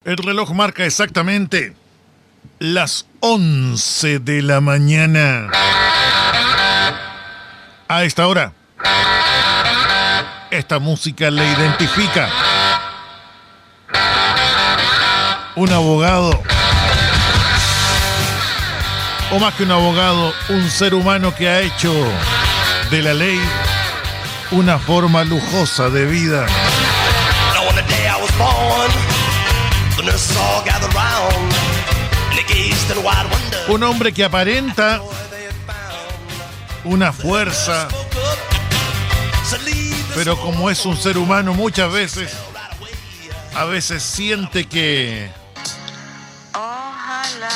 El reloj marca exactamente las 11 de la mañana. A esta hora, esta música le identifica. Un abogado, o más que un abogado, un ser humano que ha hecho de la ley una forma lujosa de vida. Un hombre que aparenta una fuerza, pero como es un ser humano muchas veces, a veces siente que ojalá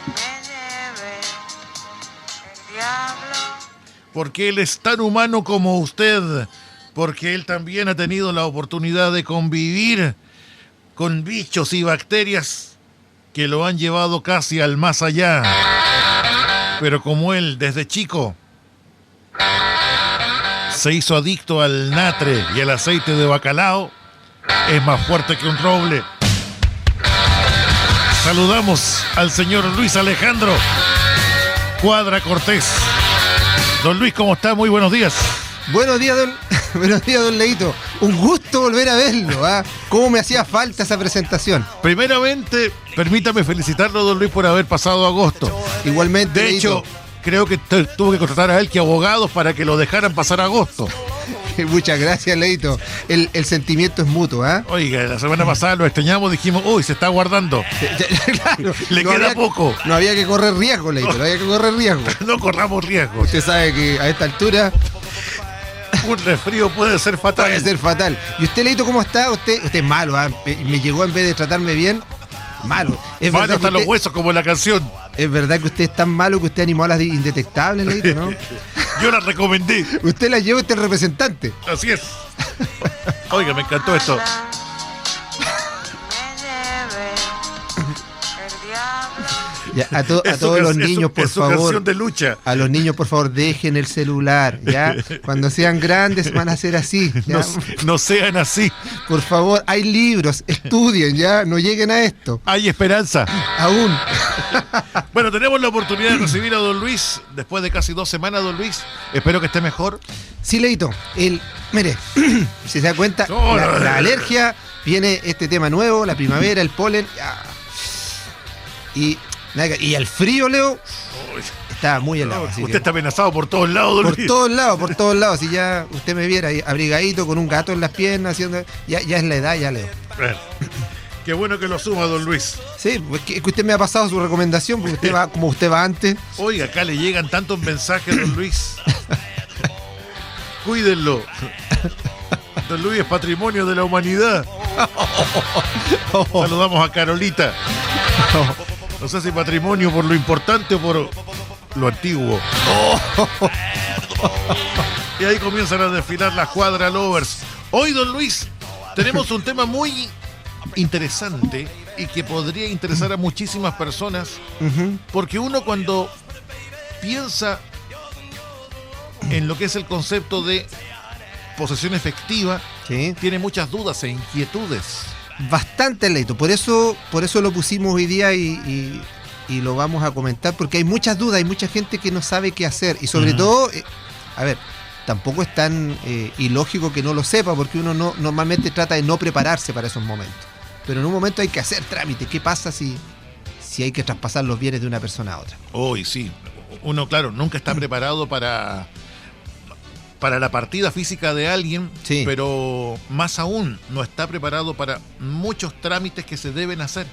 me lleve el diablo. porque él es tan humano como usted, porque él también ha tenido la oportunidad de convivir con bichos y bacterias que lo han llevado casi al más allá. Pero como él, desde chico, se hizo adicto al natre y al aceite de bacalao, es más fuerte que un roble. Saludamos al señor Luis Alejandro Cuadra Cortés. Don Luis, ¿cómo está? Muy buenos días. Buenos días, don Leito. Un gusto volver a verlo, ¿ah? ¿Cómo me hacía falta esa presentación? Primeramente, permítame felicitarlo, don Luis, por haber pasado agosto. Igualmente, De Leito. hecho, creo que tuvo que contratar a él que abogados para que lo dejaran pasar agosto. Muchas gracias, Leito. El sentimiento es mutuo, ¿ah? Oiga, la semana pasada lo extrañamos, dijimos, uy, se está guardando. Claro, Le queda poco. No había que correr riesgo, Leito, no había que correr riesgo. No corramos riesgos. Usted sabe que a esta altura Un resfrío puede ser fatal. puede ser fatal. ¿Y usted, Leito, cómo está? Usted es malo, ¿ah? Me llegó en vez de tratarme bien, malo. Es Malo verdad, hasta que los usted, huesos, como la canción. es verdad que usted es tan malo que usted animó a las indetectables, Leito, ¿no? Yo la recomendé. Usted la lleva, usted es el representante. Así es. Oiga, me encantó esto. Me lleve el diablo. Ya, a Es todos su los can- es su- niños, por es su favor. canción de lucha. A los niños, por favor, dejen el celular, ¿ya? Cuando sean grandes van a ser así, ¿ya? No sean así. Por favor, hay libros, estudien, ¿ya? No lleguen a esto, Hay esperanza. aún. Bueno, tenemos la oportunidad de recibir a don Luis después de casi 2 semanas, don Luis. Espero que esté mejor. Sí, Leito, mire, si se da cuenta, No, la alergia, viene este tema nuevo, la primavera, el polen, y el frío, Leo, está muy helado. Así Usted que, está amenazado por todos lados, don por Luis. todos lados, si ya usted me viera ahí abrigadito con un gato en las piernas, haciendo, ya es la edad, ya, Leo. Bueno, qué bueno que lo suma, don Luis. Sí, pues que usted me ha pasado su recomendación, porque usted va como usted va antes. Oiga, acá le llegan tantos mensajes, don Luis. Cuídenlo. Don Luis es patrimonio de la humanidad. Saludamos a Carolita. No sé si patrimonio por lo importante o por lo antiguo. Y ahí comienzan a desfilar las cuadra lovers. Hoy, don Luis, tenemos un tema muy interesante y que podría interesar a muchísimas personas, porque uno cuando piensa en lo que es el concepto de posesión efectiva, Sí. tiene muchas dudas e inquietudes. Bastante, Leito. Por eso lo pusimos hoy día y lo vamos a comentar, porque hay muchas dudas, hay mucha gente que no sabe qué hacer. Y sobre todo, a ver, tampoco es tan ilógico que no lo sepa, porque uno normalmente trata de no prepararse para esos momentos. Pero en un momento hay que hacer trámite. ¿Qué pasa si hay que traspasar los bienes de una persona a otra? Hoy sí, uno claro, nunca está preparado para la partida física de alguien, Sí. pero más aún no está preparado para muchos trámites que se deben hacer.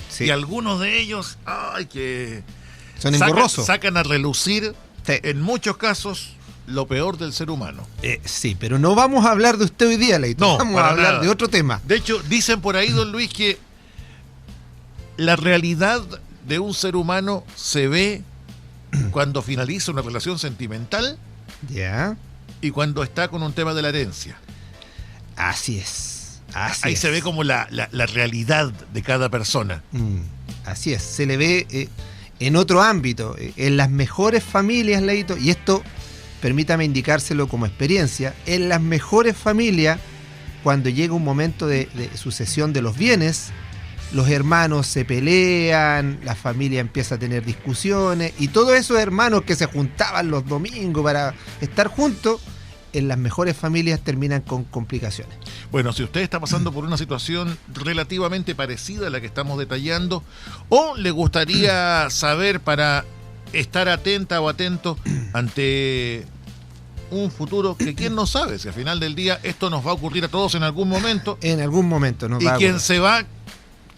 Sí. Y algunos de ellos, ay, que Son engorrosos. sacan a relucir, Sí. en muchos casos, lo peor del ser humano. Sí, pero no vamos a hablar de usted hoy día, Leito. No, vamos a para hablar nada. de otro tema. De hecho, dicen por ahí, don Luis, que la realidad de un ser humano se ve cuando finaliza una relación sentimental Ya. y cuando está con un tema de la herencia. Así es. Ahí se ve como la realidad de cada persona. Así es, se le ve en otro ámbito, en las mejores familias, Leito, y esto permítame indicárselo como experiencia, en las mejores familias cuando llega un momento de sucesión de los bienes, los hermanos se pelean, la familia empieza a tener discusiones, y todos esos hermanos que se juntaban los domingos para estar juntos, en las mejores familias terminan con complicaciones. Bueno, si usted está pasando por una situación relativamente parecida a la que estamos detallando, o le gustaría saber para estar atenta o atento ante un futuro que quién no sabe, si al final del día esto nos va a ocurrir a todos en algún momento. En algún momento nos y va a quien ocurrir.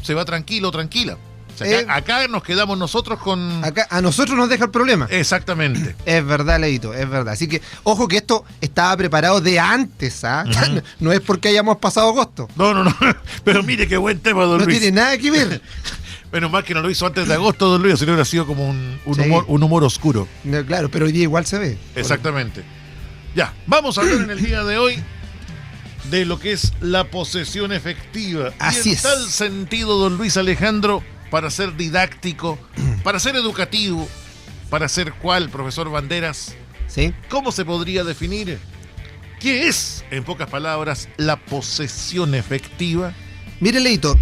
se va tranquilo, tranquila. O sea, acá nos quedamos nosotros con... Acá a nosotros nos deja el problema. Exactamente. Es verdad, Leito, es verdad. Así que, ojo que esto estaba preparado de antes, ¿ah? Uh-huh. No es porque hayamos pasado agosto. No. Pero mire qué buen tema, don Luis. No tiene nada que ver. Menos mal que no lo hizo antes de agosto, don Luis, si no hubiera sido como un humor oscuro. No, claro, pero hoy día igual se ve. Exactamente. Ya, vamos a hablar en el día de hoy de lo que es la posesión efectiva. Así y en es. tal sentido, don Luis Alejandro, para ser didáctico, para ser educativo, para ser cual, profesor Banderas, ¿sí? ¿Cómo se podría definir qué es, en pocas palabras, la posesión efectiva? Mire, Leito,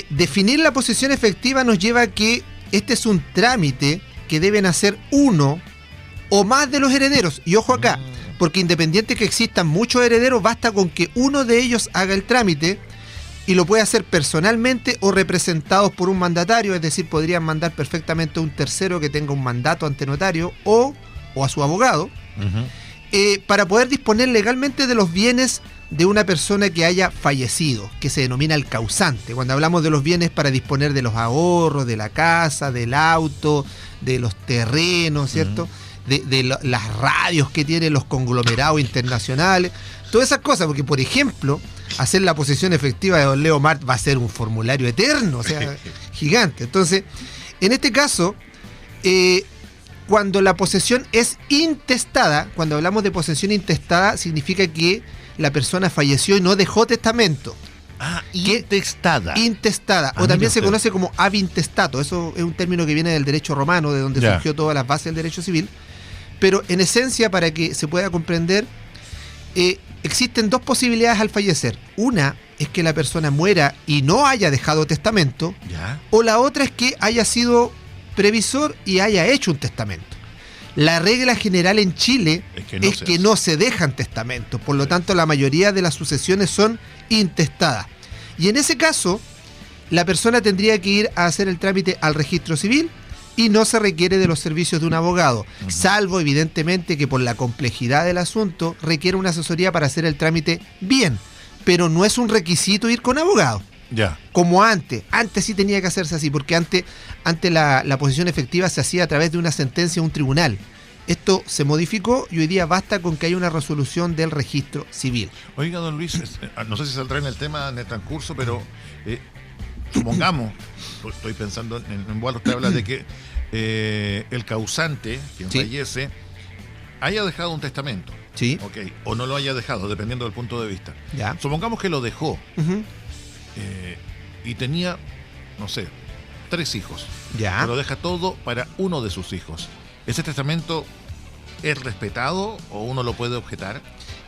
definir la posesión efectiva nos lleva a que este es un trámite que deben hacer uno o más de los herederos. Y ojo acá, porque independiente que existan muchos herederos, basta con que uno de ellos haga el trámite y lo puede hacer personalmente o representados por un mandatario, es decir, podrían mandar perfectamente a un tercero que tenga un mandato ante notario o a su abogado, para poder disponer legalmente de los bienes de una persona que haya fallecido, que se denomina el causante. Cuando hablamos de los bienes, para disponer de los ahorros, de la casa, del auto, de los terrenos, ¿cierto? Las radios que tienen los conglomerados internacionales, todas esas cosas, porque por ejemplo, hacer la posesión efectiva de don Leo Mart va a ser un formulario eterno, o sea, gigante. Entonces, en este caso, cuando la posesión es intestada, cuando hablamos de posesión intestada, significa que la persona falleció y no dejó testamento. Intestada. Intestada, o también se conoce como ab intestato. Eso es un término que viene del derecho romano, de donde surgió todas las bases del derecho civil. Pero en esencia, para que se pueda comprender, existen dos posibilidades al fallecer. Una es que la persona muera y no haya dejado testamento, o la otra es que haya sido previsor y haya hecho un testamento. La regla general en Chile es que no se dejan testamentos, por lo tanto la mayoría de las sucesiones son intestadas. Y en ese caso, la persona tendría que ir a hacer el trámite al registro civil y no se requiere de los servicios de un abogado, salvo evidentemente que por la complejidad del asunto requiere una asesoría para hacer el trámite bien, pero no es un requisito ir con abogado. Como antes sí tenía que hacerse así, porque antes la posesión efectiva se hacía a través de una sentencia de un tribunal. Esto se modificó y hoy día basta con que haya una resolución del registro civil. Oiga, don Luis, no sé si saldrá en el tema en el transcurso, pero supongamos, estoy pensando en voz, usted habla de que el causante, quien fallece, haya dejado un testamento. Sí. Okay, o no lo haya dejado, dependiendo del punto de vista. Ya. Supongamos que lo dejó. Y tenía, no sé, 3 hijos. Ya. Pero deja todo para uno de sus hijos. ¿Ese testamento es respetado o uno lo puede objetar?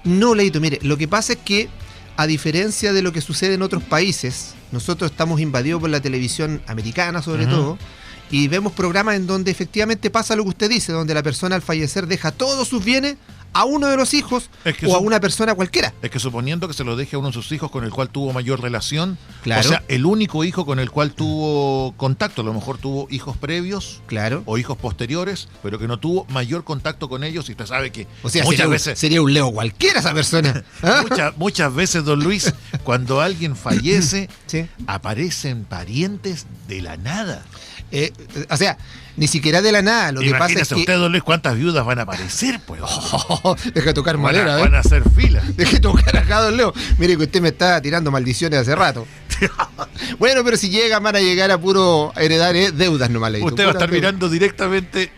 No, Leito, mire, lo que pasa es que, a diferencia de lo que sucede en otros países, nosotros estamos invadidos por la televisión americana, sobre todo, y vemos programas en donde efectivamente pasa lo que usted dice, donde la persona al fallecer deja todos sus bienes a uno de los hijos o a una persona cualquiera. Es que suponiendo que se lo deje a uno de sus hijos con el cual tuvo mayor relación, claro. O sea, el único hijo con el cual tuvo contacto, a lo mejor tuvo hijos previos, claro, o hijos posteriores, pero que no tuvo mayor contacto con ellos, y usted sabe que o sea, sería un Leo cualquiera esa persona. Muchas veces, don Luis, cuando alguien fallece, sí, aparecen parientes de la nada. O sea, ni siquiera de la nada. Lo que pasa es que usted, don Luis, cuántas viudas van a aparecer, pues. Deja tocar madera, van a hacer fila. Deje tocar acá, don Leo. Mire que usted me está tirando maldiciones hace rato. Bueno, pero si llegan, van a llegar a puro heredar deudas nomás. Usted va a estar mirando directamente.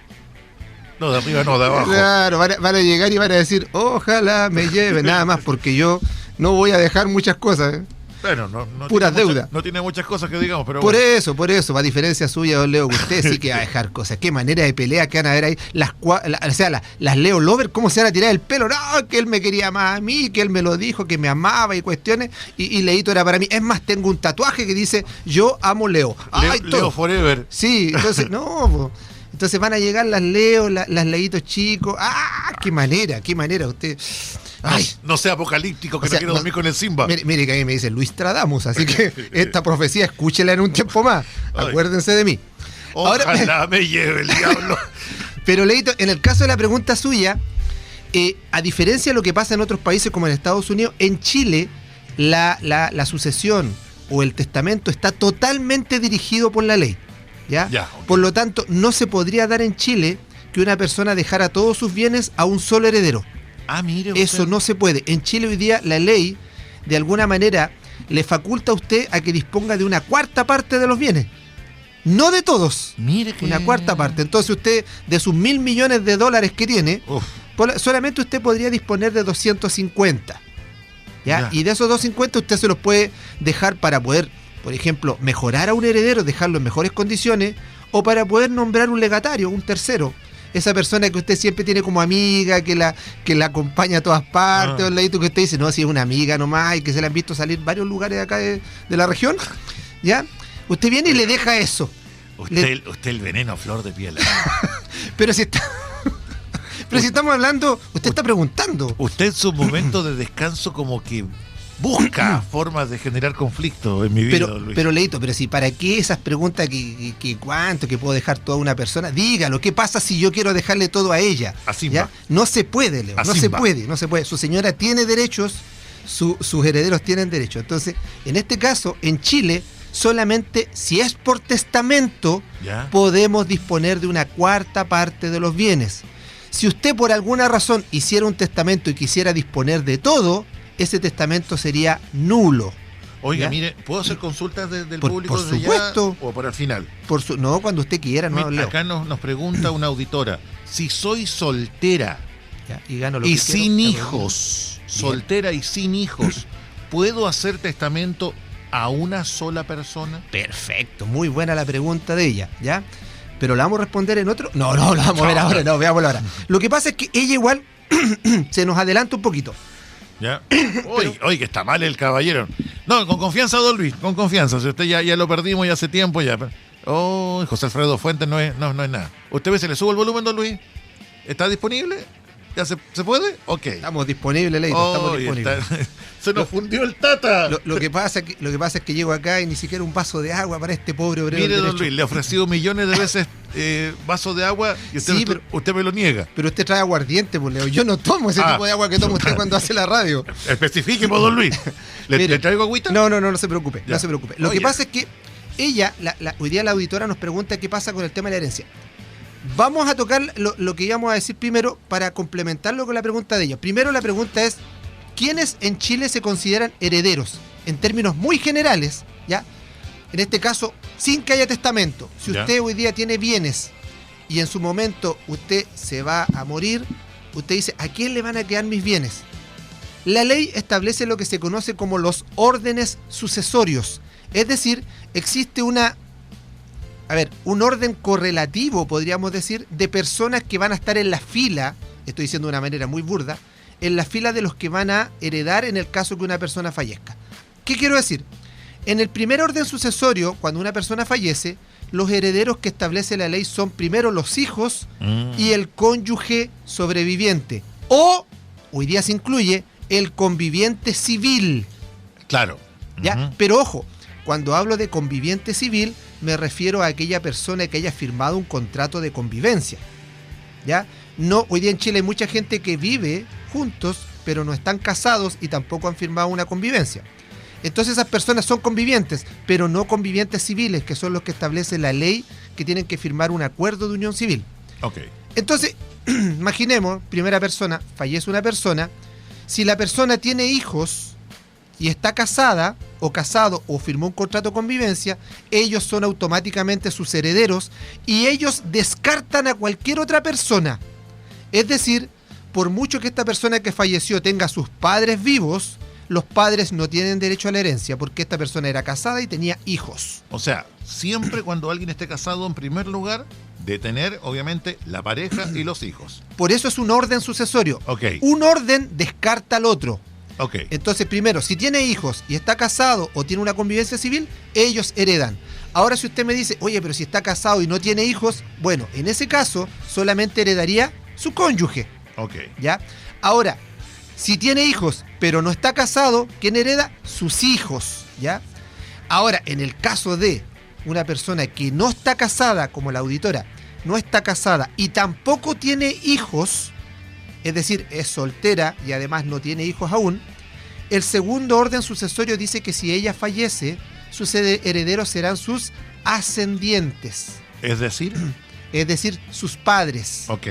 No, de arriba no, de abajo. Claro, van a llegar y van a decir, ojalá me lleve, nada más, porque yo no voy a dejar muchas cosas. Bueno, no Puras tiene deudas. no tiene muchas cosas que digamos, pero Por bueno. eso, a diferencia suya, don Leo, que usted sí que va a dejar cosas. Qué manera de pelea que van a ver ahí. Las Leo Lover, ¿cómo se van a tirar el pelo? No, que él me quería más a mí, que él me lo dijo, que me amaba y cuestiones. Y Leito era para mí. Es más, tengo un tatuaje que dice, yo amo Leo. Leo Forever. Sí, entonces, no, po. Entonces van a llegar las Leo, las Leitos chicos. Qué manera usted. Ay, No sea apocalíptico, que o sea, no quiero dormir con el Simba. mire que a mí me dice Luis Tradamus, así que esta profecía escúchela en un tiempo más. Ay. Acuérdense de mí. Ojalá me lleve el diablo. Pero Leito, en el caso de la pregunta suya, a diferencia de lo que pasa en otros países como en Estados Unidos, en Chile la sucesión o el testamento está totalmente dirigido por la ley. ¿Ya? Ok. Por lo tanto, no se podría dar en Chile que una persona dejara todos sus bienes a un solo heredero. Mire usted. Eso no se puede. En Chile hoy día la ley, de alguna manera, le faculta a usted a que disponga de una cuarta parte de los bienes. No de todos. Mire que... Una cuarta parte. Entonces usted, de sus $1.000 millones que tiene, Uf, solamente usted podría disponer de 250. ¿Ya? Ya. Y de esos 250 usted se los puede dejar para poder, por ejemplo, mejorar a un heredero, dejarlo en mejores condiciones, o para poder nombrar un legatario, un tercero. Esa persona que usted siempre tiene como amiga, que la acompaña a todas partes, un ladito que usted dice, no, si es una amiga nomás, y que se la han visto salir varios lugares de acá de la región, ¿ya? Usted viene y le deja eso. usted el veneno a flor de piel. Pero si está... Pero si estamos hablando, usted está preguntando. Usted en su momento de descanso como que busca formas de generar conflicto en mi vida, don Luis. Pero Leito, pero si para qué esas preguntas que cuánto que puedo dejar toda una persona, dígalo, ¿qué pasa si yo quiero dejarle todo a ella? Así ¿Ya? va. No se puede, Leo, no se puede. Su señora tiene derechos, sus herederos tienen derechos. Entonces, en este caso, en Chile, solamente si es por testamento, ¿Ya? podemos disponer de una cuarta parte de los bienes. Si usted por alguna razón hiciera un testamento y quisiera disponer de todo, ese testamento sería nulo. Oiga, ¿Ya? mire, ¿puedo hacer consultas del Por público desde supuesto. ya o para el final? No, cuando usted quiera, no, Mira, Leo. acá nos pregunta una auditora, si soy soltera Ya, y gano lo y que sin quiero, hijos, soltera y sin hijos, ¿puedo hacer testamento a una sola persona? Perfecto, muy buena la pregunta de ella, ¿ya? Pero la vamos a responder en otro. No, la vamos a ver ahora, no, veámoslo ahora. Lo que pasa es que ella igual se nos adelanta un poquito. ¿Ya? Oye, que está mal el caballero. No, con confianza, don Luis, con confianza. Si usted ya lo perdimos ya hace tiempo ya. José Alfredo Fuentes no es nada. ¿Usted ve si le subo el volumen, don Luis? ¿Está disponible? ¿Ya se puede? Ok. Estamos disponibles, Leito, estamos disponibles. Se nos fundió el tata. Lo que pasa es que llego acá y ni siquiera un vaso de agua para este pobre obrero. Mire, del don derecho. Luis, le he ofrecido millones de veces vasos de agua y usted, Sí, usted me lo niega. Pero usted trae aguardiente, pues, Leo. Yo no tomo ese tipo de agua que toma usted cuando hace la radio. Especifique, pues, don Luis. Mire, ¿Le traigo agüita? No se preocupe, Ya. no se preocupe. Lo Oye. que pasa es que ella, hoy día la auditora nos pregunta qué pasa con el tema de la herencia. Vamos a tocar lo que íbamos a decir primero para complementarlo con la pregunta de ella. Primero la pregunta es, ¿quiénes en Chile se consideran herederos? En términos muy generales, ¿ya? En este caso, sin que haya testamento. Si Ya. usted hoy día tiene bienes y en su momento usted se va a morir, usted dice, ¿a quién le van a quedar mis bienes? La ley establece lo que se conoce como los órdenes sucesorios. Es decir, existe un orden correlativo, podríamos decir, de personas que van a estar en la fila, estoy diciendo de una manera muy burda, en la fila de los que van a heredar en el caso que una persona fallezca. ¿Qué quiero decir? En el primer orden sucesorio, cuando una persona fallece, los herederos que establece la ley son primero los hijos y el cónyuge sobreviviente. O, hoy día se incluye, el conviviente civil. Claro. ¿Ya? Ujú. Pero ojo, cuando hablo de conviviente civil, me refiero a aquella persona que haya firmado un contrato de convivencia. ¿Ya? No, hoy día en Chile hay mucha gente que vive juntos, pero no están casados y tampoco han firmado una convivencia. Entonces esas personas son convivientes, pero no convivientes civiles, que son los que establece la ley que tienen que firmar un acuerdo de unión civil. Ok. Entonces, imaginemos, primera persona, fallece una persona, si la persona tiene hijos y está casada o casado o firmó un contrato de convivencia, ellos son automáticamente sus herederos y ellos descartan a cualquier otra persona. Es decir, por mucho que esta persona que falleció tenga sus padres vivos, los padres no tienen derecho a la herencia porque esta persona era casada y tenía hijos. O sea, siempre cuando alguien esté casado, en primer lugar, de tener, obviamente, la pareja y los hijos. Por eso es un orden sucesorio. Ok. Un orden descarta al otro. Ok. Entonces, primero, si tiene hijos y está casado o tiene una convivencia civil, ellos heredan. Ahora, si usted me dice, oye, pero si está casado y no tiene hijos, bueno, en ese caso solamente heredaría su cónyuge, Ok. ¿ya? Ahora, si tiene hijos pero no está casado, ¿quién hereda? Sus hijos, ¿ya? Ahora, en el caso de una persona que no está casada, como la auditora, no está casada y tampoco tiene hijos, es decir, es soltera y además no tiene hijos aún, el segundo orden sucesorio dice que si ella fallece, sus herederos serán sus ascendientes, Es decir, sus padres. ok.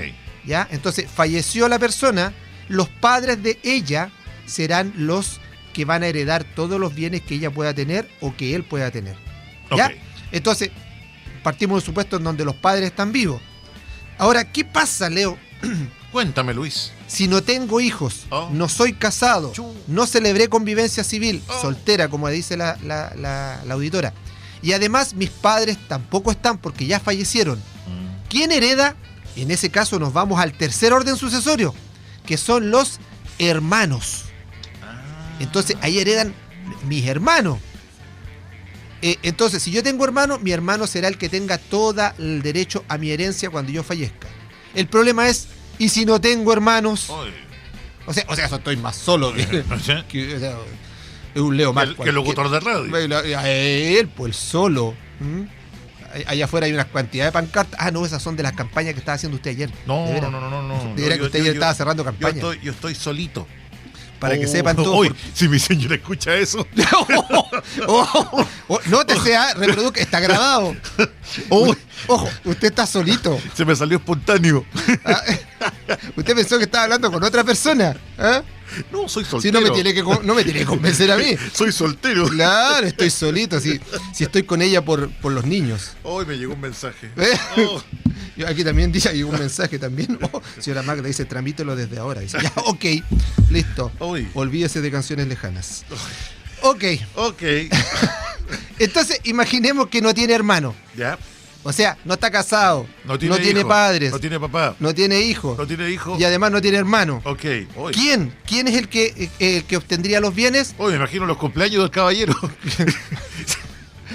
¿Ya? Entonces, falleció la persona, los padres de ella serán los que van a heredar todos los bienes que ella pueda tener o que él pueda tener. ¿Ya? Ok. Entonces, partimos del supuesto en donde los padres están vivos. Ahora, ¿qué pasa, Leo? Cuéntame, Luis. Si no tengo hijos, no soy casado, no celebré convivencia civil, soltera, como dice la auditora, y además mis padres tampoco están porque ya fallecieron, ¿quién hereda? En ese caso nos vamos al tercer orden sucesorio, que son los hermanos. Entonces ahí heredan mis hermanos. Entonces, si yo tengo hermanos, mi hermano será el que tenga todo el derecho a mi herencia cuando yo fallezca. El problema es, ¿y si no tengo hermanos? Oye, O sea, eso estoy más solo que, o sea, o sea, es un Leo más. que el locutor de radio. A él, pues solo. Allá afuera hay una cantidad de pancartas. Ah, no, esas son de las campañas que estaba haciendo usted ayer. No, De veras. no. De veras que usted ayer estaba cerrando campaña. Yo estoy solito. Para que sepan todos. Uy, si mi señora escucha eso. Nótese, reproduzca, está grabado. Ojo, usted está solito. Se me salió espontáneo. Usted pensó que estaba hablando con otra persona. ¿Ah? No, soy soltero. Si no me tiene que convencer a mí. Soy soltero. Claro, estoy solito. Si estoy con ella por los niños. Hoy me llegó un mensaje. Oh. Yo aquí también dice, hay un mensaje también. Señora Magda dice, tramítelo desde ahora. Dice, ya, ok, listo. Uy. Olvídese de canciones lejanas. Ok. Entonces, imaginemos que no tiene hermano. Ya. O sea, no está casado, no tiene hijo, padres, no tiene papá, no tiene hijos, no tiene hijo. y además no tiene hermano. Ok. Hoy. ¿Quién es el que obtendría los bienes? Hoy me imagino los cumpleaños del caballero.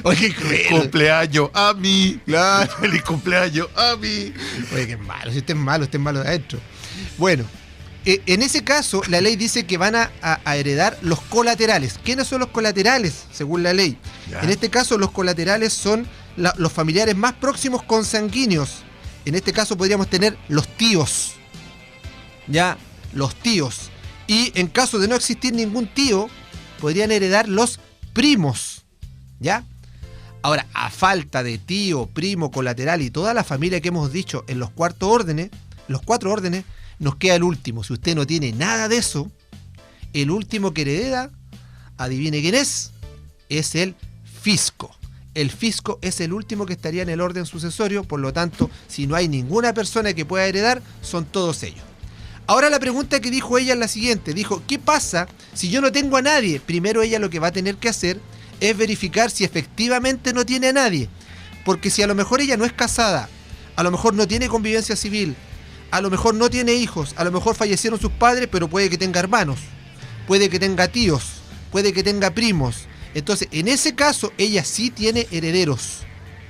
Oye, qué cruel. Cumpleaños a mí. Claro. Feliz cumpleaños a mí. Oye, qué malo, si usted es malo de adentro. Bueno, en ese caso, la ley dice que van a heredar los colaterales. ¿Quiénes son los colaterales, según la ley? Ya. En este caso, los colaterales son los familiares más próximos consanguíneos. En este caso podríamos tener los tíos. Ya, los tíos. Y en caso de no existir ningún tío, podrían heredar los primos. ¿Ya? Ahora, a falta de tío, primo, colateral y toda la familia que hemos dicho en los cuatro órdenes, nos queda el último. Si usted no tiene nada de eso, el último que hereda, adivine quién es el fisco. El fisco es el último que estaría en el orden sucesorio, por lo tanto, si no hay ninguna persona que pueda heredar, son todos ellos. Ahora la pregunta que dijo ella es la siguiente, dijo, ¿qué pasa si yo no tengo a nadie? Primero ella lo que va a tener que hacer es verificar si efectivamente no tiene a nadie, porque si a lo mejor ella no es casada, a lo mejor no tiene convivencia civil, a lo mejor no tiene hijos, a lo mejor fallecieron sus padres, pero puede que tenga hermanos, puede que tenga tíos, puede que tenga primos. Entonces, en ese caso, ella sí tiene herederos.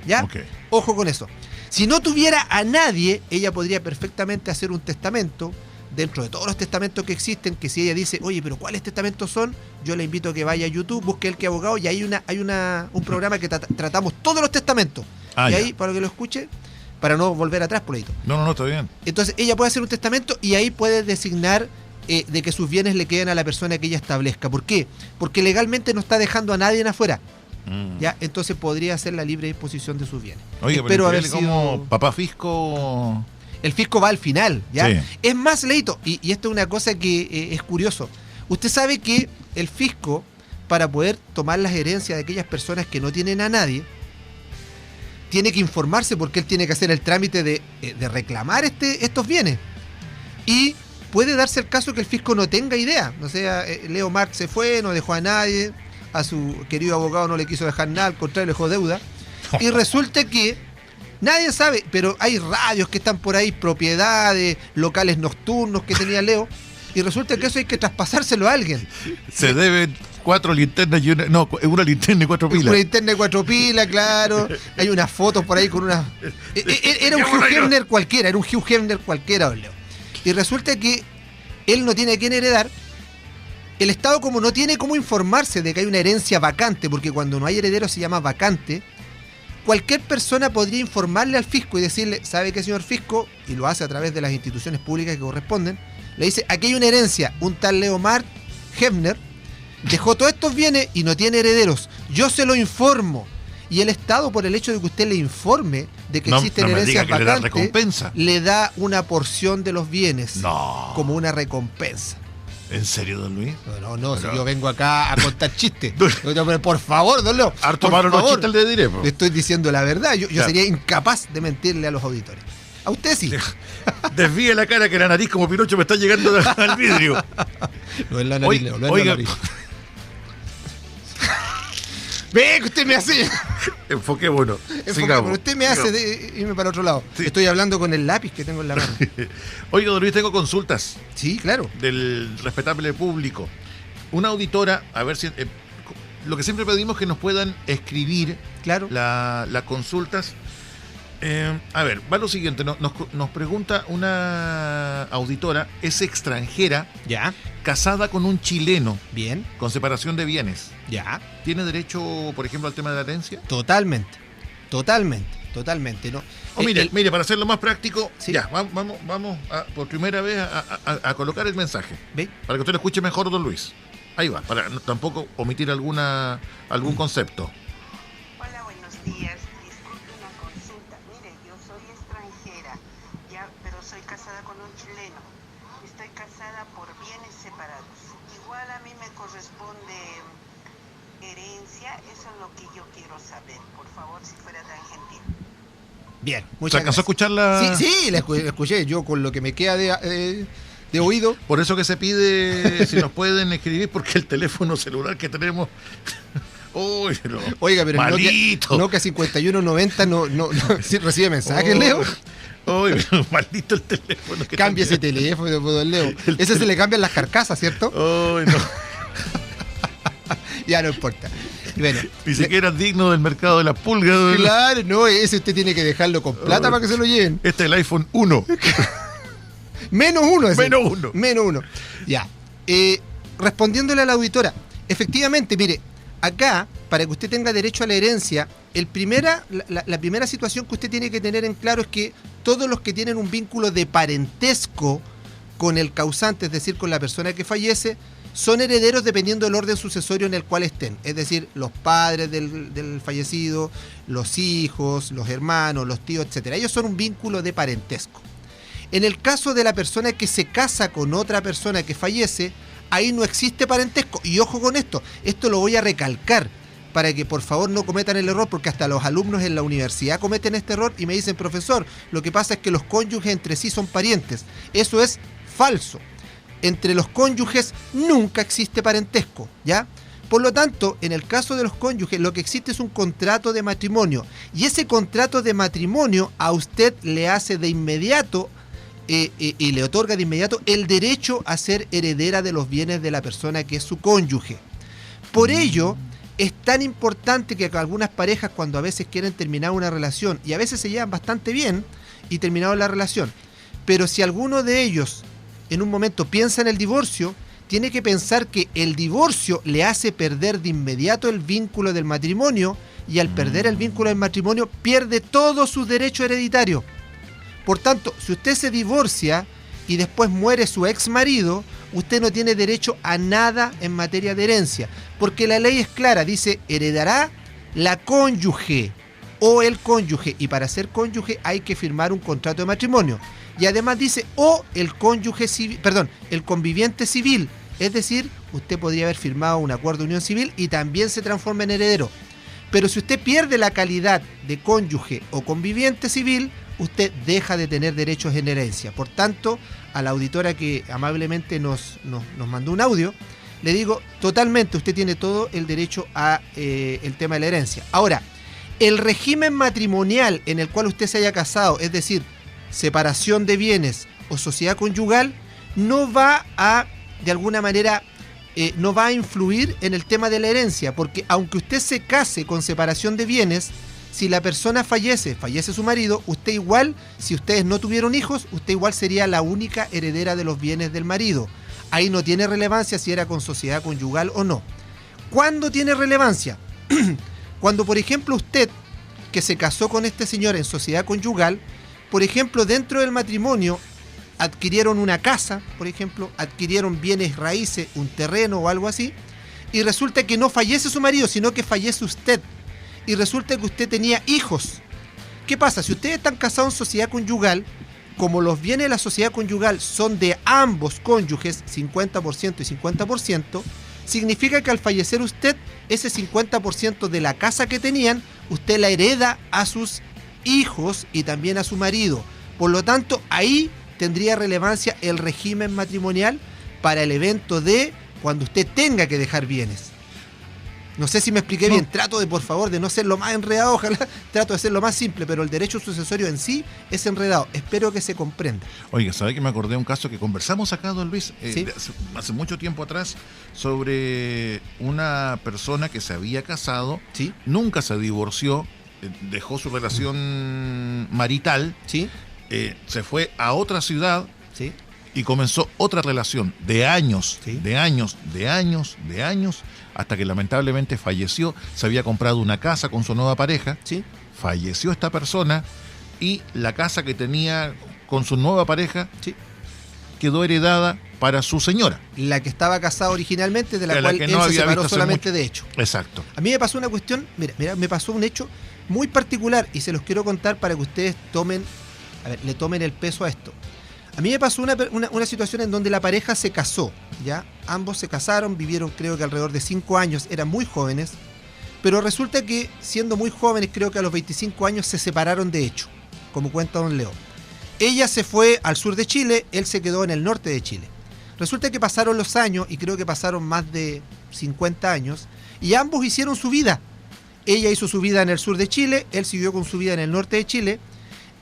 ¿Ya? Ok. Ojo con eso. Si no tuviera a nadie, ella podría perfectamente hacer un testamento, dentro de todos los testamentos que existen, que si ella dice, oye, pero ¿cuáles testamentos son? Yo le invito a que vaya a YouTube, busque El Que Abogado, y hay un programa que tratamos todos los testamentos. Y ahí, para que lo escuche, para no volver atrás por ahí. No, está bien. Entonces, ella puede hacer un testamento y ahí puede designar de que sus bienes le queden a la persona que ella establezca. ¿Por qué? Porque legalmente no está dejando a nadie en afuera. ¿Ya? Entonces podría hacer la libre disposición de sus bienes. Oye, Espero haber como sido... papá fisco. El fisco va al final, ¿ya? Sí. Es más, Leito, y esto es una cosa que es curioso. Usted sabe que el fisco, para poder tomar las herencias de aquellas personas que no tienen a nadie, tiene que informarse porque él tiene que hacer el trámite de reclamar estos bienes. Y puede darse el caso que el fisco no tenga idea. O sea, Leo Marx se fue, no dejó a nadie, a su querido abogado no le quiso dejar nada, al contrario, le dejó deuda. Y resulta que nadie sabe, pero hay radios que están por ahí, propiedades, locales nocturnos que tenía Leo, y resulta que eso hay que traspasárselo a alguien. Se deben 4 linternas y una linterna y 4 pilas. Una linterna de 4 pilas, claro. Hay unas fotos por ahí con una... Era un Hugh Hefner cualquiera, don Leo. Y resulta que él no tiene a quién heredar. El Estado, como no tiene cómo informarse de que hay una herencia vacante, porque cuando no hay heredero se llama vacante, cualquier persona podría informarle al fisco y decirle, ¿sabe qué, señor fisco? Y lo hace a través de las instituciones públicas que corresponden. Le dice, aquí hay una herencia, un tal Leo Marx Hefner dejó todos estos bienes y no tiene herederos. Yo se lo informo. Y el Estado, por el hecho de que usted le informe de que existen herencias vacantes, le da una porción de los bienes como una recompensa. ¿En serio, don Luis? No, si yo vengo acá a contar chistes. Por favor, don Leo. Harto malo los chistes le diré. Le estoy diciendo la verdad. Yo sería incapaz de mentirle a los auditores. A usted sí. Desvíe la cara que la nariz como Pinocho me está llegando al vidrio. No es la nariz, Leo, no es la nariz. Ve que usted me hace. Enfoquémonos. Pero usted me hace irme para otro lado. Sí. Estoy hablando con el lápiz que tengo en la mano. Oiga, don Luis, tengo consultas. Sí, claro. Del respetable público. Una auditora, a ver si. Lo que siempre pedimos que nos puedan escribir las consultas. A ver, va lo siguiente. Nos pregunta una auditora, es extranjera. Ya. Casada con un chileno. Bien. Con separación de bienes. Ya. ¿Tiene derecho, por ejemplo, al tema de la herencia? Totalmente. ¿No? Mire, para hacerlo más práctico, sí. Ya, vamos por primera vez a colocar el mensaje. ¿Ve? Para que usted lo escuche mejor, don Luis. Ahí va, para tampoco omitir algún concepto. Hola, buenos días. Disculpe una consulta. Mire, yo soy extranjera, pero soy casada con un chileno. Estoy casada por bienes separados. Igual a mí me corresponde herencia. Eso es lo que yo quiero saber. Por favor, si fuera tan gentil. Bien, muchas gracias. ¿Se alcanzó a escucharla? Sí, la escuché. Yo con lo que me queda de oído. Por eso que se pide si nos pueden escribir, porque el teléfono celular que tenemos... Oiga, pero malito. Nokia 5190 no recibe mensajes, Leo. Maldito el teléfono. Cambia ese teléfono, don Leo. Ese se le cambian las carcasas, ¿cierto? No. Ya no importa. Bueno, ni siquiera es digno del mercado de las pulgas. Claro, no, ese usted tiene que dejarlo con plata para que se lo lleven. Este es el iPhone 1. Menos uno. Menos uno. Ya. Respondiéndole a la auditora, efectivamente, mire, acá, para que usted tenga derecho a la herencia, la primera situación que usted tiene que tener en claro es que todos los que tienen un vínculo de parentesco con el causante, es decir, con la persona que fallece, son herederos dependiendo del orden sucesorio en el cual estén. Es decir, los padres del fallecido, los hijos, los hermanos, los tíos, etc. Ellos son un vínculo de parentesco. En el caso de la persona que se casa con otra persona que fallece, ahí no existe parentesco. Y ojo con esto lo voy a recalcar para que por favor no cometan el error, porque hasta los alumnos en la universidad cometen este error y me dicen, profesor, lo que pasa es que los cónyuges entre sí son parientes. Eso es falso. Entre los cónyuges nunca existe parentesco, ¿ya? Por lo tanto, en el caso de los cónyuges, lo que existe es un contrato de matrimonio. Y ese contrato de matrimonio a usted le hace de inmediato y le otorga de inmediato el derecho a ser heredera de los bienes de la persona que es su cónyuge. Por ello, es tan importante que algunas parejas, cuando a veces quieren terminar una relación, y a veces se llevan bastante bien y terminaron la relación, pero si alguno de ellos en un momento piensa en el divorcio, tiene que pensar que el divorcio le hace perder de inmediato el vínculo del matrimonio, y al perder el vínculo del matrimonio pierde todos sus derechos hereditarios. Por tanto, si usted se divorcia y después muere su ex marido, usted no tiene derecho a nada en materia de herencia, porque la ley es clara, dice, heredará la cónyuge o el cónyuge, y para ser cónyuge hay que firmar un contrato de matrimonio. Y además dice, o el cónyuge civil, el conviviente civil, es decir, usted podría haber firmado un acuerdo de unión civil y también se transforma en heredero. Pero si usted pierde la calidad de cónyuge o conviviente civil, usted deja de tener derechos en herencia. Por tanto, a la auditora que amablemente nos mandó un audio, le digo, totalmente, usted tiene todo el derecho a el tema de la herencia. Ahora, el régimen matrimonial en el cual usted se haya casado, es decir, separación de bienes o sociedad conyugal, no va a, de alguna manera, no va a influir en el tema de la herencia, porque aunque usted se case con separación de bienes, si la persona fallece su marido, usted igual, si ustedes no tuvieron hijos, usted igual sería la única heredera de los bienes del marido. Ahí no tiene relevancia si era con sociedad conyugal o no. ¿Cuándo tiene relevancia? Cuando, por ejemplo, usted, que se casó con este señor en sociedad conyugal, por ejemplo, dentro del matrimonio, adquirieron una casa, por ejemplo, adquirieron bienes raíces, un terreno o algo así, y resulta que no fallece su marido, sino que fallece usted. Y resulta que usted tenía hijos. ¿Qué pasa? Si ustedes están casados en sociedad conyugal, como los bienes de la sociedad conyugal son de ambos cónyuges, 50% y 50%, significa que al fallecer usted, ese 50% de la casa que tenían, usted la hereda a sus hijos y también a su marido. Por lo tanto, ahí tendría relevancia el régimen matrimonial para el evento de cuando usted tenga que dejar bienes. No sé si me expliqué bien, trato de, por favor, de no ser lo más enredado, ojalá, trato de ser lo más simple, pero el derecho sucesorio en sí es enredado. Espero que se comprenda. Oiga, ¿sabe que me acordé de un caso que conversamos acá, don Luis, ¿Sí? hace mucho tiempo atrás, sobre una persona que se había casado, ¿Sí? nunca se divorció, dejó su relación marital, ¿Sí? se fue a otra ciudad, ¿Sí? y comenzó otra relación de años, ¿Sí? de años, hasta que lamentablemente falleció. Se había comprado una casa con su nueva pareja, ¿Sí? falleció esta persona y la casa que tenía con su nueva pareja ¿Sí? quedó heredada para su señora. La que estaba casada originalmente, de la De cual que él no se había separó visto hace solamente mucho. de hecho. Exacto. A mí me pasó una cuestión, mira, me pasó un hecho muy particular y se los quiero contar para que ustedes le tomen el peso a esto. A mí me pasó una situación en donde la pareja se casó, ¿ya? Ambos se casaron, vivieron creo que alrededor de 5 años, eran muy jóvenes, pero resulta que siendo muy jóvenes, creo que a los 25 años se separaron de hecho, como cuenta don Leo. Ella se fue al sur de Chile, él se quedó en el norte de Chile. Resulta que pasaron los años, y creo que pasaron más de 50 años, y ambos hicieron su vida. Ella hizo su vida en el sur de Chile, él siguió con su vida en el norte de Chile.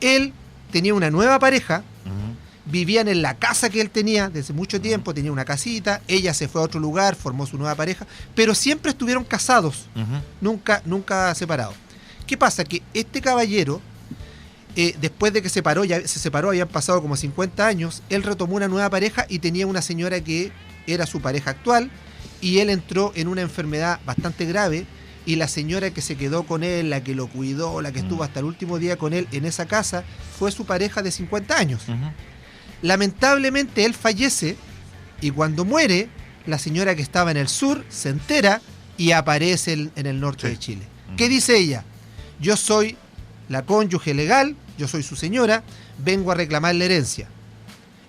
Él tenía una nueva pareja, vivían en la casa que él tenía desde mucho tiempo, tenía una casita, ella se fue a otro lugar, formó su nueva pareja, pero siempre estuvieron casados, nunca separados. ¿Qué pasa? Que este caballero, después de que se separó, habían pasado como 50 años, él retomó una nueva pareja y tenía una señora que era su pareja actual, y él entró en una enfermedad bastante grave, y la señora que se quedó con él, la que lo cuidó, la que estuvo hasta el último día con él en esa casa, fue su pareja de 50 años. Lamentablemente él fallece y cuando muere, la señora que estaba en el sur se entera y aparece en el norte de Chile. ¿Qué dice ella? Yo soy la cónyuge legal, yo soy su señora, vengo a reclamar la herencia.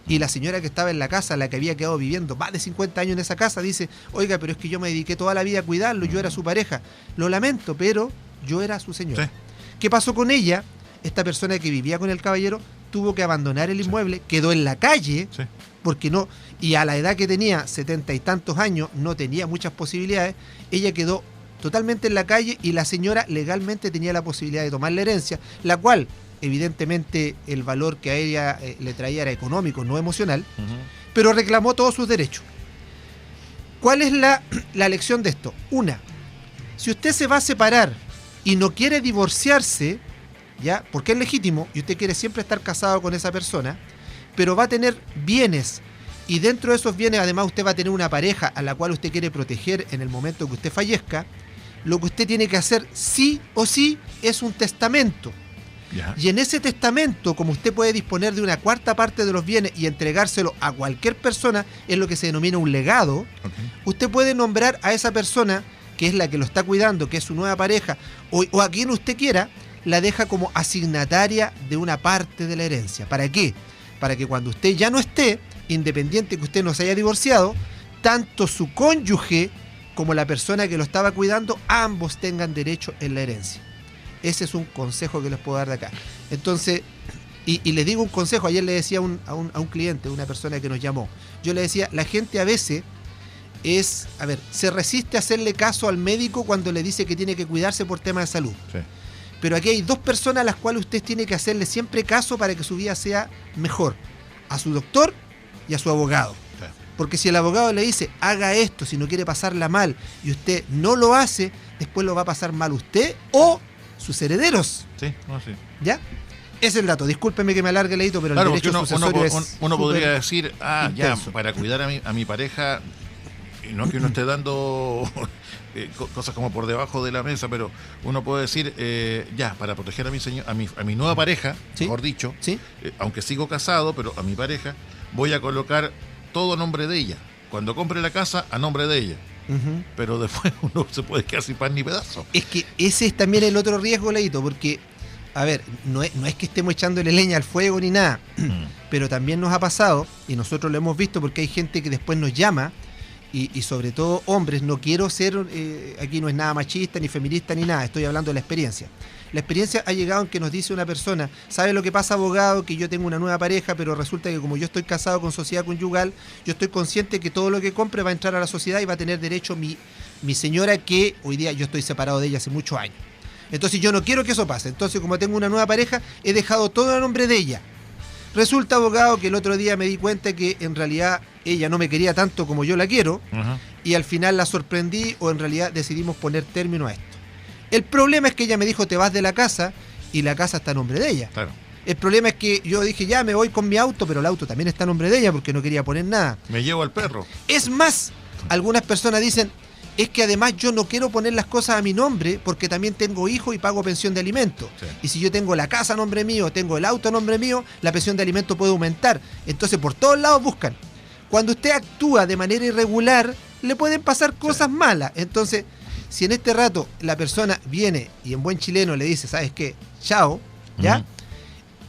Y la señora que estaba en la casa, la que había quedado viviendo más de 50 años en esa casa, dice, oiga, pero es que yo me dediqué toda la vida a cuidarlo, yo era su pareja. Lo lamento, pero yo era su señora. ¿Qué pasó con ella? Esta persona que vivía con el caballero tuvo que abandonar el inmueble, quedó en la calle, porque no, y a la edad que tenía, 70 y tantos años, no tenía muchas posibilidades. Ella quedó totalmente en la calle y la señora legalmente tenía la posibilidad de tomar la herencia, la cual evidentemente el valor que a ella le traía era económico, no emocional, pero reclamó todos sus derechos. ¿Cuál es la lección de esto? Una, si usted se va a separar y no quiere divorciarse, ¿ya? Porque es legítimo y usted quiere siempre estar casado con esa persona, pero va a tener bienes y dentro de esos bienes además usted va a tener una pareja a la cual usted quiere proteger en el momento que usted fallezca, lo que usted tiene que hacer sí o sí es un testamento. Y en ese testamento, como usted puede disponer de una cuarta parte de los bienes y entregárselo a cualquier persona, es lo que se denomina un legado, usted puede nombrar a esa persona, que es la que lo está cuidando, que es su nueva pareja, o a quien usted quiera, la deja como asignataria de una parte de la herencia. ¿Para qué? Para que cuando usted ya no esté, independiente que usted no se haya divorciado, tanto su cónyuge como la persona que lo estaba cuidando, ambos tengan derecho en la herencia. Ese es un consejo que les puedo dar de acá. Entonces, y les digo un consejo, ayer le decía a un cliente, una persona que nos llamó, yo le decía, la gente a veces se resiste a hacerle caso al médico cuando le dice que tiene que cuidarse por temas de salud. Sí. Pero aquí hay dos personas a las cuales usted tiene que hacerle siempre caso para que su vida sea mejor, a su doctor y a su abogado. Sí. Porque si el abogado le dice, haga esto si no quiere pasarla mal, y usted no lo hace, después lo va a pasar mal usted o sus herederos. Sí, no, sí. ¿Ya? Ese es el dato. Discúlpeme que me alargue, Leito, pero Claro, el derecho sucesorio uno podría decir, intenso. ya, para cuidar a mi pareja, y no que uno esté dando cosas como por debajo de la mesa, pero uno puede decir, ya, para proteger a mi nueva pareja, ¿Sí? mejor dicho, ¿Sí? Aunque sigo casado, pero a mi pareja, voy a colocar todo a nombre de ella. Cuando compre la casa, a nombre de ella. Uh-huh. Pero después uno se puede quedar sin pan ni pedazo. Es que ese es también el otro riesgo, Leito, porque, a ver, no es que estemos echándole leña al fuego ni nada, pero también nos ha pasado, y nosotros lo hemos visto porque hay gente que después nos llama, y sobre todo hombres, no quiero ser, aquí no es nada machista, ni feminista, ni nada, estoy hablando de la experiencia. La experiencia ha llegado en que nos dice una persona, ¿sabe lo que pasa, abogado? Que yo tengo una nueva pareja, pero resulta que como yo estoy casado con sociedad conyugal, yo estoy consciente que todo lo que compre va a entrar a la sociedad y va a tener derecho mi señora, que hoy día yo estoy separado de ella hace muchos años. Entonces yo no quiero que eso pase. Entonces, como tengo una nueva pareja, he dejado todo a nombre de ella. Resulta, abogado, que el otro día me di cuenta que en realidad ella no me quería tanto como yo la quiero, Ajá. y al final la sorprendí, o en realidad decidimos poner término a esto. El problema es que ella me dijo, te vas de la casa, y la casa está a nombre de ella. Claro. El problema es que yo dije, ya me voy con mi auto, pero el auto también está a nombre de ella porque no quería poner nada. Me llevo al perro. Es más, algunas personas dicen, es que además yo no quiero poner las cosas a mi nombre porque también tengo hijos y pago pensión de alimentos. Sí. Y si yo tengo la casa a nombre mío, tengo el auto a nombre mío, la pensión de alimentos puede aumentar. Entonces por todos lados buscan. Cuando usted actúa de manera irregular, le pueden pasar cosas malas. Entonces, si en este rato la persona viene y en buen chileno le dice, ¿sabes qué? Chao, ¿ya? Ujú.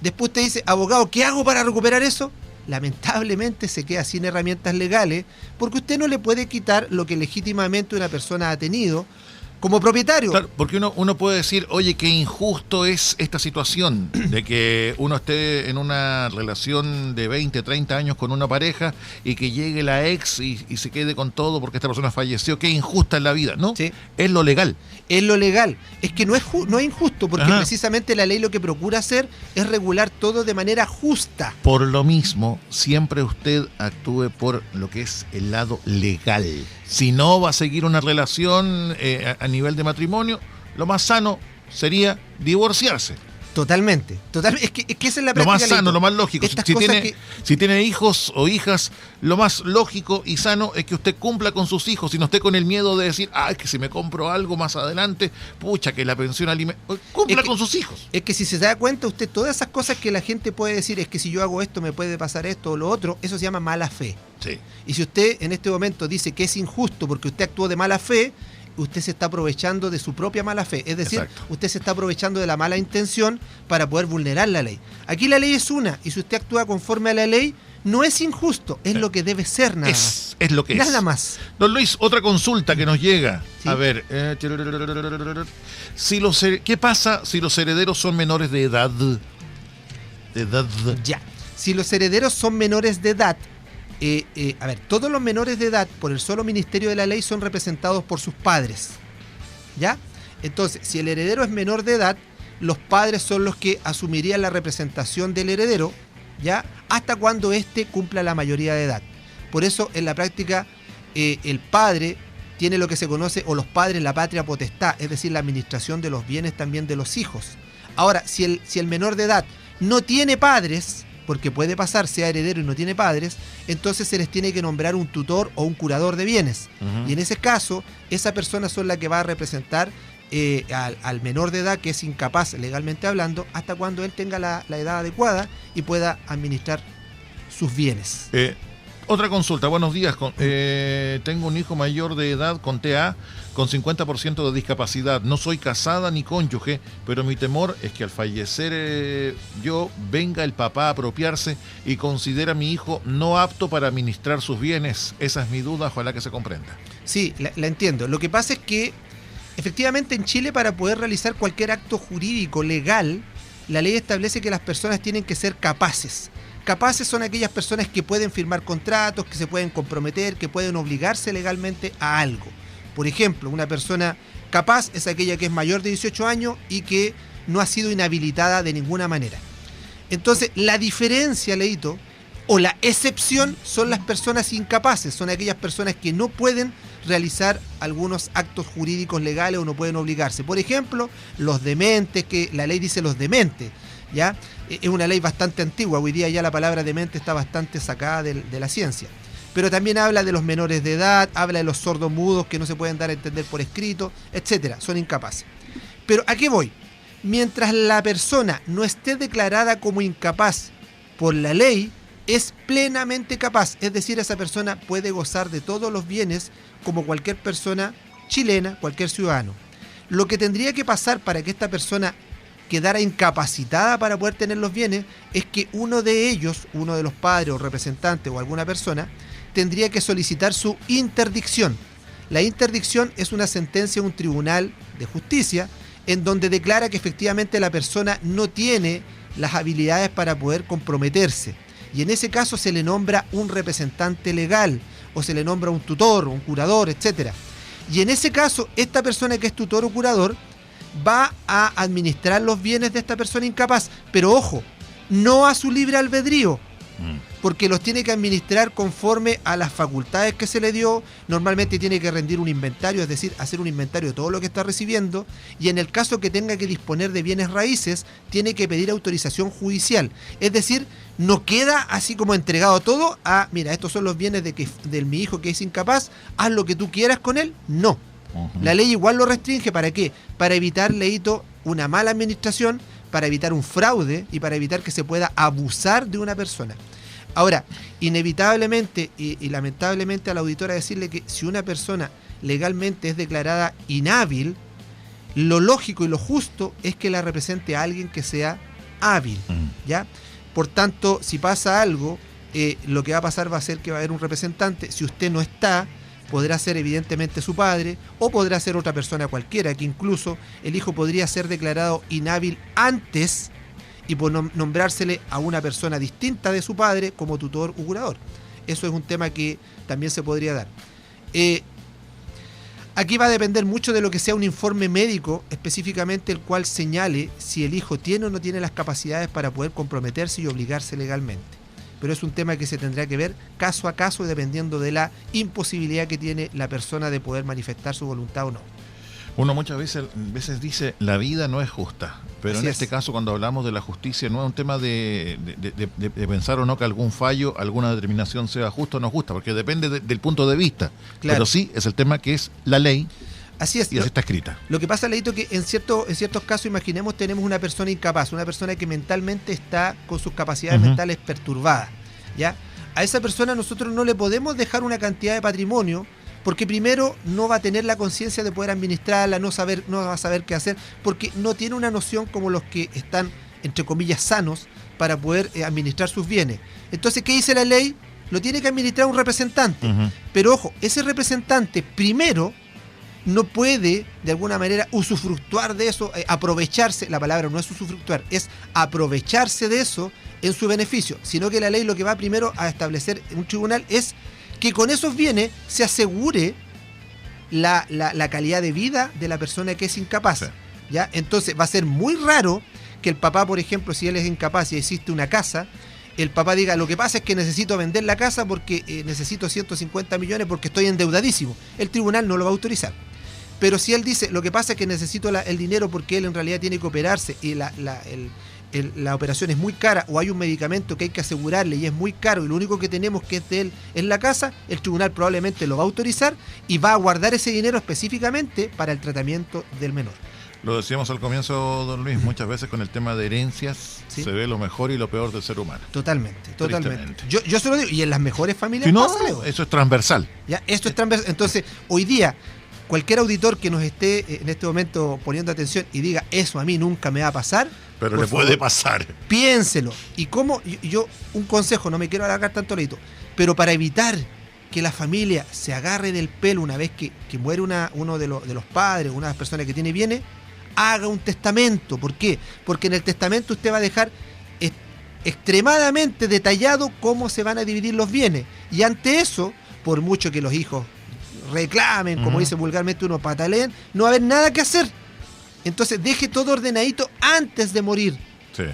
Después te dice, abogado, ¿qué hago para recuperar eso? Lamentablemente se queda sin herramientas legales porque usted no le puede quitar lo que legítimamente una persona ha tenido como propietario. Claro, porque uno puede decir, oye, qué injusto es esta situación de que uno esté en una relación de 20, 30 años con una pareja y que llegue la ex y se quede con todo porque esta persona falleció. Qué injusta es la vida, ¿no? Sí. Es lo legal. Es lo legal. Es que no es injusto porque Ajá. precisamente la ley lo que procura hacer es regular todo de manera justa. Por lo mismo, siempre usted actúe por lo que es el lado legal. Si no va a seguir una relación a nivel de matrimonio, lo más sano sería divorciarse. Totalmente. Es que esa es la Lo práctica. más sano, Leito. lo más lógico. Estas Si cosas tiene hijos o hijas, lo más lógico y sano es que usted cumpla con sus hijos y no esté con el miedo de decir, es que si me compro algo más adelante, pucha, que la pensión alimentaria. Cumpla con sus hijos. Es que si se da cuenta usted, todas esas cosas que la gente puede decir, es que si yo hago esto me puede pasar esto o lo otro, eso se llama mala fe. Sí. Y si usted en este momento dice que es injusto porque usted actuó de mala fe, usted se está aprovechando de su propia mala fe. Es decir, Exacto. usted se está aprovechando de la mala intención para poder vulnerar la ley. Aquí la ley es una, y si usted actúa conforme a la ley, no es injusto, es lo que debe ser nada más. Es lo que es. Nada más. Don Luis, otra consulta que nos llega. Sí. A ver, ¿qué pasa si los herederos son menores de edad? Ya. Si los herederos son menores de edad, a ver, todos los menores de edad, por el solo Ministerio de la Ley, son representados por sus padres. ¿Ya? Entonces, si el heredero es menor de edad, los padres son los que asumirían la representación del heredero, ¿ya? Hasta cuando éste cumpla la mayoría de edad. Por eso, en la práctica, el padre tiene lo que se conoce, o los padres, la patria potestad, es decir, la administración de los bienes también de los hijos. Ahora, si el menor de edad no tiene padres, porque puede pasar, sea heredero y no tiene padres, entonces se les tiene que nombrar un tutor o un curador de bienes. Ujú. Y en ese caso, esa persona son la que va a representar al menor de edad, que es incapaz legalmente hablando, hasta cuando él tenga la edad adecuada y pueda administrar sus bienes. Otra consulta, buenos días. Tengo un hijo mayor de edad con TEA, con 50% de discapacidad. No soy casada ni cónyuge, pero mi temor es que al fallecer yo, venga el papá a apropiarse y considera a mi hijo no apto para administrar sus bienes. Esa es mi duda, ojalá que se comprenda. Sí, la entiendo. Lo que pasa es que, efectivamente, en Chile, para poder realizar cualquier acto jurídico legal, la ley establece que las personas tienen que ser capaces. Capaces son aquellas personas que pueden firmar contratos, que se pueden comprometer, que pueden obligarse legalmente a algo. Por ejemplo, una persona capaz es aquella que es mayor de 18 años y que no ha sido inhabilitada de ninguna manera. Entonces, la diferencia, Leito, o la excepción son las personas incapaces, son aquellas personas que no pueden realizar algunos actos jurídicos legales o no pueden obligarse. Por ejemplo, los dementes, que la ley dice los dementes, ¿ya? Es una ley bastante antigua, hoy día ya la palabra demente está bastante sacada de la ciencia. Pero también habla de los menores de edad, habla de los sordomudos que no se pueden dar a entender por escrito, etcétera, son incapaces. Pero ¿a qué voy? Mientras la persona no esté declarada como incapaz por la ley, es plenamente capaz, es decir, esa persona puede gozar de todos los bienes como cualquier persona chilena, cualquier ciudadano. Lo que tendría que pasar para que esta persona quedara incapacitada para poder tener los bienes es que uno de ellos, uno de los padres o representantes o alguna persona, tendría que solicitar su interdicción. La interdicción es una sentencia de un tribunal de justicia en donde declara que efectivamente la persona no tiene las habilidades para poder comprometerse. Y en ese caso se le nombra un representante legal o se le nombra un tutor, un curador, etc. Y en ese caso, esta persona que es tutor o curador va a administrar los bienes de esta persona incapaz, pero ojo, no a su libre albedrío, porque los tiene que administrar conforme a las facultades que se le dio. Normalmente tiene que rendir un inventario, es decir, hacer un inventario de todo lo que está recibiendo, y en el caso que tenga que disponer de bienes raíces, tiene que pedir autorización judicial. Es decir, no queda así como entregado todo a, mira, estos son los bienes de mi hijo que es incapaz, haz lo que tú quieras con él. No. La ley igual lo restringe, ¿para qué? Para evitar, Leito, una mala administración, para evitar un fraude y para evitar que se pueda abusar de una persona. Ahora, inevitablemente y lamentablemente a la auditora decirle que si una persona legalmente es declarada inhábil, lo lógico y lo justo es que la represente a alguien que sea hábil, ¿ya? Por tanto, si pasa algo, lo que va a pasar va a ser que va a haber un representante. Si usted no está, podrá ser evidentemente su padre o podrá ser otra persona cualquiera, que incluso el hijo podría ser declarado inhábil antes y por nombrársele a una persona distinta de su padre como tutor o curador. Eso es un tema que también se podría dar. Aquí va a depender mucho de lo que sea un informe médico, específicamente el cual señale si el hijo tiene o no tiene las capacidades para poder comprometerse y obligarse legalmente. Pero es un tema que se tendrá que ver caso a caso dependiendo de la imposibilidad que tiene la persona de poder manifestar su voluntad o no. Uno muchas veces dice, la vida no es justa, pero en este caso cuando hablamos de la justicia no es un tema de pensar o no que algún fallo, alguna determinación sea justa o no justa, porque depende del punto de vista, claro. Pero sí es el tema que es la ley. Así es. Y así está escrita. Lo que pasa, Leito, que en ciertos casos, imaginemos, tenemos una persona incapaz, una persona que mentalmente está con sus capacidades mentales perturbadas, ¿ya? A esa persona nosotros no le podemos dejar una cantidad de patrimonio, porque primero no va a tener la conciencia de poder administrarla, no va a saber qué hacer, porque no tiene una noción como los que están, entre comillas, sanos para poder administrar sus bienes. Entonces, ¿qué dice la ley? Lo tiene que administrar un representante. Pero ojo, ese representante primero no puede, de alguna manera, usufructuar de eso, aprovecharse, la palabra no es usufructuar, es aprovecharse de eso en su beneficio, sino que la ley lo que va primero a establecer en un tribunal es que con esos bienes se asegure la calidad de vida de la persona que es incapaz. Sí. ¿Ya? Entonces va a ser muy raro que el papá, por ejemplo, si él es incapaz y existe una casa, el papá diga, lo que pasa es que necesito vender la casa porque necesito 150 millones porque estoy endeudadísimo. El tribunal no lo va a autorizar. Pero si él dice, lo que pasa es que necesito el dinero porque él en realidad tiene que operarse y la operación es muy cara o hay un medicamento que hay que asegurarle y es muy caro y lo único que tenemos que es de él es la casa, el tribunal probablemente lo va a autorizar y va a guardar ese dinero específicamente para el tratamiento del menor. Lo decíamos al comienzo, don Luis, muchas veces con el tema de herencias se ve lo mejor y lo peor del ser humano. Totalmente. Yo se lo digo, y en las mejores familias pasa, Leo. Eso es transversal. ¿Ya? Esto es transversal. Entonces, hoy día, cualquier auditor que nos esté en este momento poniendo atención y diga, eso a mí nunca me va a pasar, pero le puede pasar. Piénselo. Y cómo, yo un consejo, no me quiero alargar tanto, Leito, pero para evitar que la familia se agarre del pelo una vez que muere uno de los padres, una de las personas que tiene bienes, haga un testamento. ¿Por qué? Porque en el testamento usted va a dejar extremadamente detallado cómo se van a dividir los bienes. Y ante eso, por mucho que los hijos reclamen, como dice vulgarmente uno, pataleen, no va a haber nada que hacer. Entonces deje todo ordenadito antes de morir,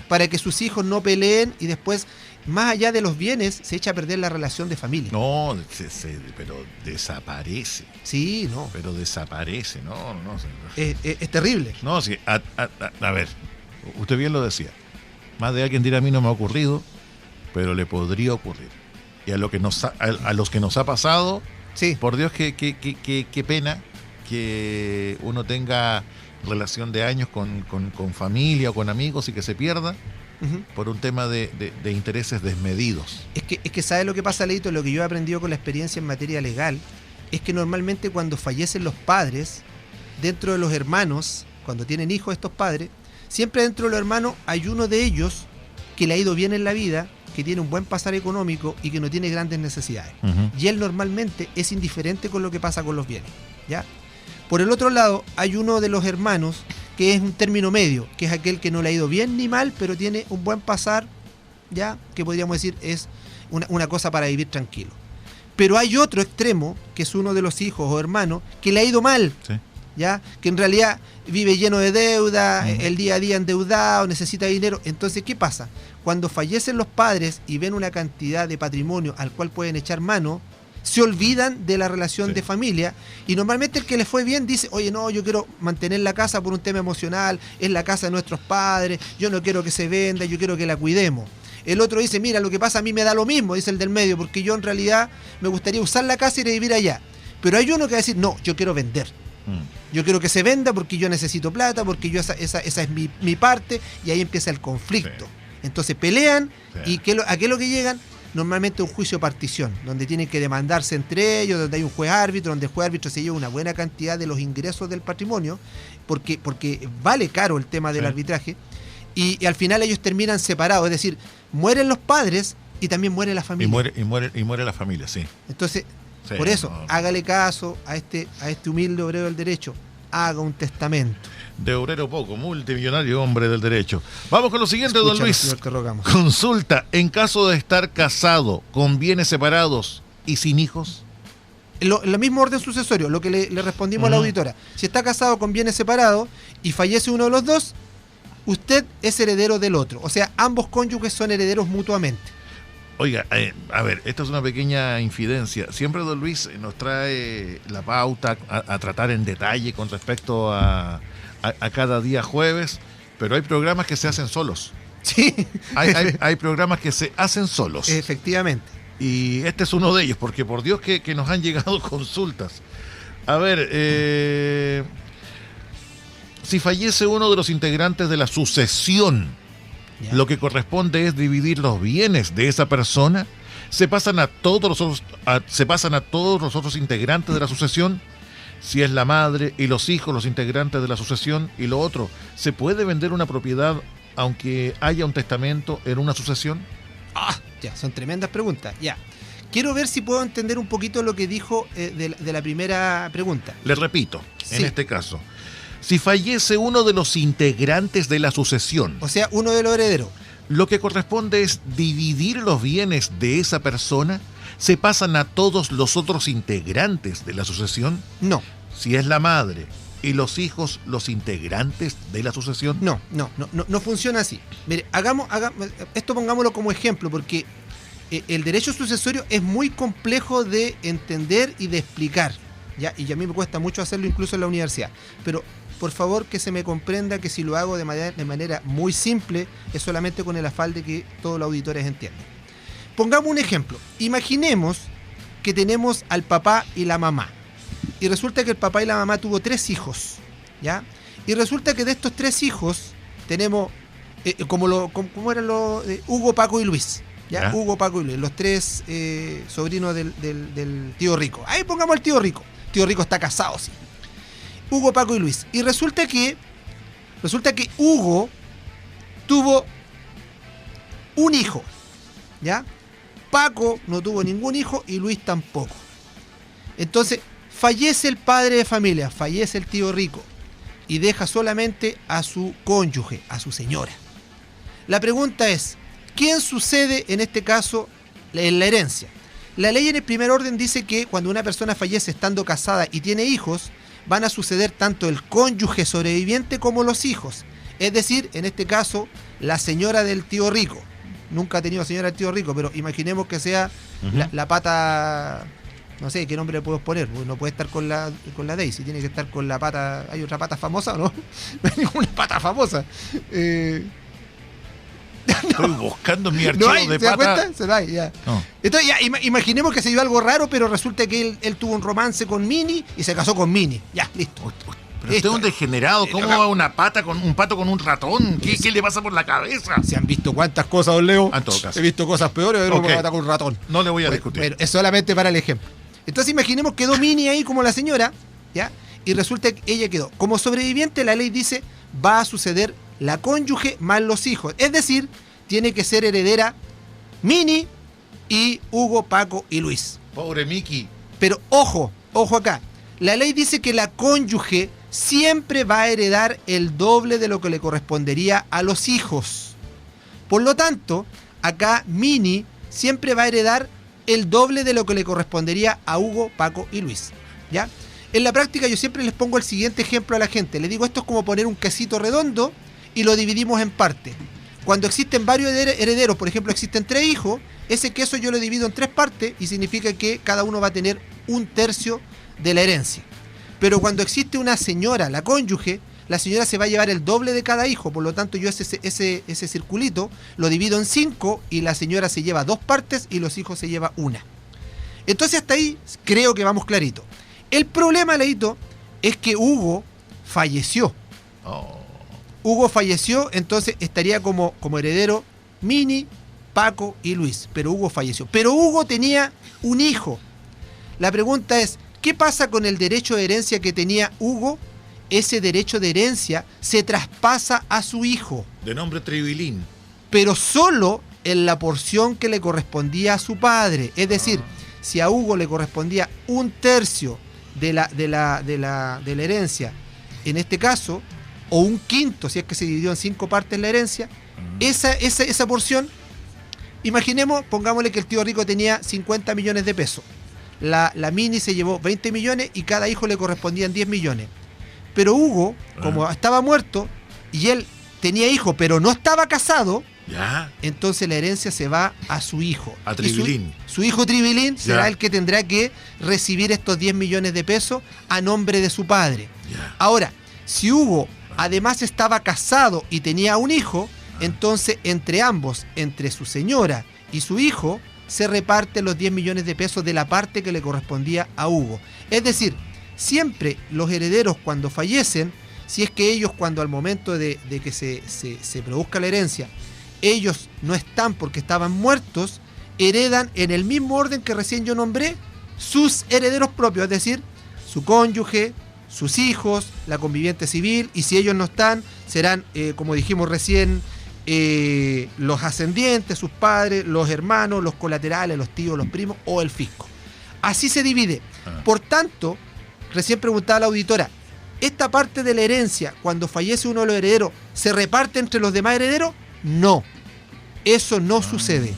para que sus hijos no peleen y después, más allá de los bienes, se echa a perder la relación de familia. No, pero desaparece. Sí, no. Pero desaparece, no. Es terrible. No, sí, a ver, usted bien lo decía. Más de alguien dirá, a mí no me ha ocurrido, pero le podría ocurrir. Y a los que nos ha pasado, sí. Por Dios, qué pena que uno tenga relación de años con familia o con amigos y que se pierda por un tema de intereses desmedidos. Es que ¿sabe lo que pasa, Leito? Lo que yo he aprendido con la experiencia en materia legal es que normalmente cuando fallecen los padres, dentro de los hermanos, cuando tienen hijos estos padres, siempre dentro de los hermanos hay uno de ellos que le ha ido bien en la vida, que tiene un buen pasar económico y que no tiene grandes necesidades. Y él normalmente es indiferente con lo que pasa con los bienes, ¿ya? Por el otro lado, hay uno de los hermanos que es un término medio, que es aquel que no le ha ido bien ni mal, pero tiene un buen pasar, ¿ya? Que podríamos decir es una cosa para vivir tranquilo. Pero hay otro extremo, que es uno de los hijos o hermanos, que le ha ido mal, Sí. ¿ya? Que en realidad vive lleno de deuda, el día a día endeudado, necesita dinero. Entonces, ¿qué pasa? Cuando fallecen los padres y ven una cantidad de patrimonio al cual pueden echar mano, se olvidan de la relación de familia, y normalmente el que le fue bien dice, oye, no, yo quiero mantener la casa por un tema emocional, es la casa de nuestros padres, yo no quiero que se venda, yo quiero que la cuidemos. El otro dice, mira, lo que pasa a mí me da lo mismo, dice el del medio, porque yo en realidad me gustaría usar la casa y ir a vivir allá. Pero hay uno que va a decir, no, yo quiero vender. Yo quiero que se venda porque yo necesito plata, porque yo esa es mi parte, y ahí empieza el conflicto. Entonces pelean, y ¿a qué es lo que llegan? Normalmente un juicio de partición, donde tienen que demandarse entre ellos, donde hay un juez árbitro, donde el juez árbitro se lleva una buena cantidad de los ingresos del patrimonio, porque vale caro el tema del arbitraje, y al final ellos terminan separados, es decir, mueren los padres y también muere la familia. Y muere la familia, sí. Entonces, por eso, hágale caso a este humilde obrero del derecho, haga un testamento. De obrero poco, multimillonario hombre del derecho. Vamos con lo siguiente, don Luis. Señor, que rogamos. Consulta, en caso de estar casado con bienes separados y sin hijos. Lo mismo orden sucesorio, lo que le respondimos a la auditora. Si está casado con bienes separados y fallece uno de los dos, usted es heredero del otro. O sea, ambos cónyuges son herederos mutuamente. Oiga, a ver, esta es una pequeña infidencia. Siempre don Luis nos trae la pauta a tratar en detalle con respecto a cada día jueves, pero hay programas que se hacen solos. Sí. Hay programas que se hacen solos. Efectivamente. Y este es uno de ellos, porque por Dios que nos han llegado consultas. A ver, si fallece uno de los integrantes de la sucesión, lo que corresponde es dividir los bienes de esa persona. Se pasan a todos los otros integrantes de la sucesión. Si es la madre y los hijos los integrantes de la sucesión. Y lo otro, ¿se puede vender una propiedad aunque haya un testamento en una sucesión? Ya, son tremendas preguntas. Ya. Quiero ver si puedo entender un poquito lo que dijo de la primera pregunta. Le repito, en este caso, si fallece uno de los integrantes de la sucesión, o sea, uno de los herederos, lo que corresponde es dividir los bienes de esa persona. ¿Se pasan a todos los otros integrantes de la sucesión? No. Si es la madre y los hijos los integrantes de la sucesión. No funciona así. Mire, hagamos esto, pongámoslo como ejemplo, porque el derecho sucesorio es muy complejo de entender y de explicar, ¿ya? Y a mí me cuesta mucho hacerlo incluso en la universidad. Pero por favor que se me comprenda que si lo hago de manera muy simple, es solamente con el afán de que todos los auditores entiendan. Pongamos un ejemplo. Imaginemos que tenemos al papá y la mamá. Y resulta que el papá y la mamá tuvo 3 hijos, ¿ya? Y resulta que de estos 3 hijos tenemos, como eran los Hugo, Paco y Luis, ¿ya? Hugo, Paco y Luis, los 3 sobrinos del tío Rico. Ahí pongamos al tío Rico. El tío Rico está casado, sí. Hugo, Paco y Luis. Y resulta que Hugo tuvo un hijo, ¿ya? Paco no tuvo ningún hijo y Luis tampoco. Entonces, fallece el padre de familia, fallece el tío Rico. y deja solamente a su cónyuge, a su señora. La pregunta es, ¿quién sucede en este caso en la herencia? La ley en el primer orden dice que cuando una persona fallece estando casada y tiene hijos, van a suceder tanto el cónyuge sobreviviente como los hijos. Es decir, en este caso, la señora del tío rico. Nunca ha tenido señora del tío rico, pero imaginemos que sea la pata, no sé, ¿qué nombre le puedo poner? No puede estar con la Daisy, tiene que estar con la pata. ¿Hay otra pata famosa o no? No hay ninguna pata famosa. Estoy buscando mi archivo de ¿se da pata. cuenta? Se da, ya. No. Entonces, ya, imaginemos que se dio algo raro, pero resulta que él tuvo un romance con Minnie y se casó con Minnie. Ya, listo. Pero usted es un degenerado. ¿Cómo va un pato con un ratón? ¿Qué le pasa por la cabeza? ¿Se han visto cuántas cosas, don Leo? En todo caso. He visto cosas peores, pero Ok. me mata con un ratón. No le voy a discutir. Bueno, es solamente para el ejemplo. Entonces imaginemos que quedó Minnie ahí como la señora, ¿ya? Y resulta que ella quedó. Como sobreviviente, la ley dice, va a suceder la cónyuge más los hijos. Es decir, tiene que ser heredera Minnie y Hugo, Paco y Luis. Pobre Mickey. Pero ojo acá. La ley dice que la cónyuge siempre va a heredar el doble de lo que le correspondería a los hijos. Por lo tanto, acá Minnie siempre va a heredar el doble de lo que le correspondería a Hugo, Paco y Luis. ¿Ya? En la práctica yo siempre les pongo el siguiente ejemplo a la gente. Les digo, esto es como poner un quesito redondo y lo dividimos en partes. Cuando existen varios herederos, por ejemplo, existen 3 hijos, ese queso yo lo divido en 3 partes y significa que cada uno va a tener 1/3 de la herencia. Pero cuando existe una señora, la cónyuge, la señora se va a llevar el doble de cada hijo, por lo tanto yo ese circulito lo divido en 5 y la señora se lleva 2 partes y los hijos se llevan 1. Entonces hasta ahí creo que vamos clarito. El problema, Leito, es que Hugo falleció. Hugo falleció, entonces estaría como heredero Minnie, Paco y Luis, pero Hugo falleció. Pero Hugo tenía un hijo. La pregunta es, ¿qué pasa con el derecho de herencia que tenía Hugo? Ese derecho de herencia se traspasa a su hijo, De nombre Tribilín. pero solo en la porción que le correspondía a su padre. Es decir, si a Hugo le correspondía 1/3 de la herencia, en este caso, o 1/5, si es que se dividió en 5 partes la herencia, esa porción, imaginemos, pongámosle que el tío rico tenía 50 millones de pesos. La Minnie se llevó 20 millones y cada hijo le correspondían 10 millones. Pero Hugo, como estaba muerto y él tenía hijo pero no estaba casado, Ya. entonces la herencia se va a su hijo. A Y Tribilín. Su hijo Tribilín será Ya. el que tendrá que recibir estos 10 millones de pesos a nombre de su padre. Ya. Ahora, si Hugo además estaba casado y tenía un hijo, entonces entre ambos, entre su señora y su hijo, se reparten los 10 millones de pesos de la parte que le correspondía a Hugo. Es decir, siempre los herederos cuando fallecen, si es que ellos cuando al momento de que se produzca la herencia, ellos no están porque estaban muertos, heredan en el mismo orden que recién yo nombré sus herederos propios, es decir, su cónyuge, sus hijos, la conviviente civil, y si ellos no están, serán, como dijimos recién, los ascendientes, sus padres, los hermanos, los colaterales, los tíos, los primos o el fisco. Así se divide. Por tanto, recién preguntaba la auditora, ¿esta parte de la herencia, cuando fallece uno de los herederos, se reparte entre los demás herederos? No, eso no sucede.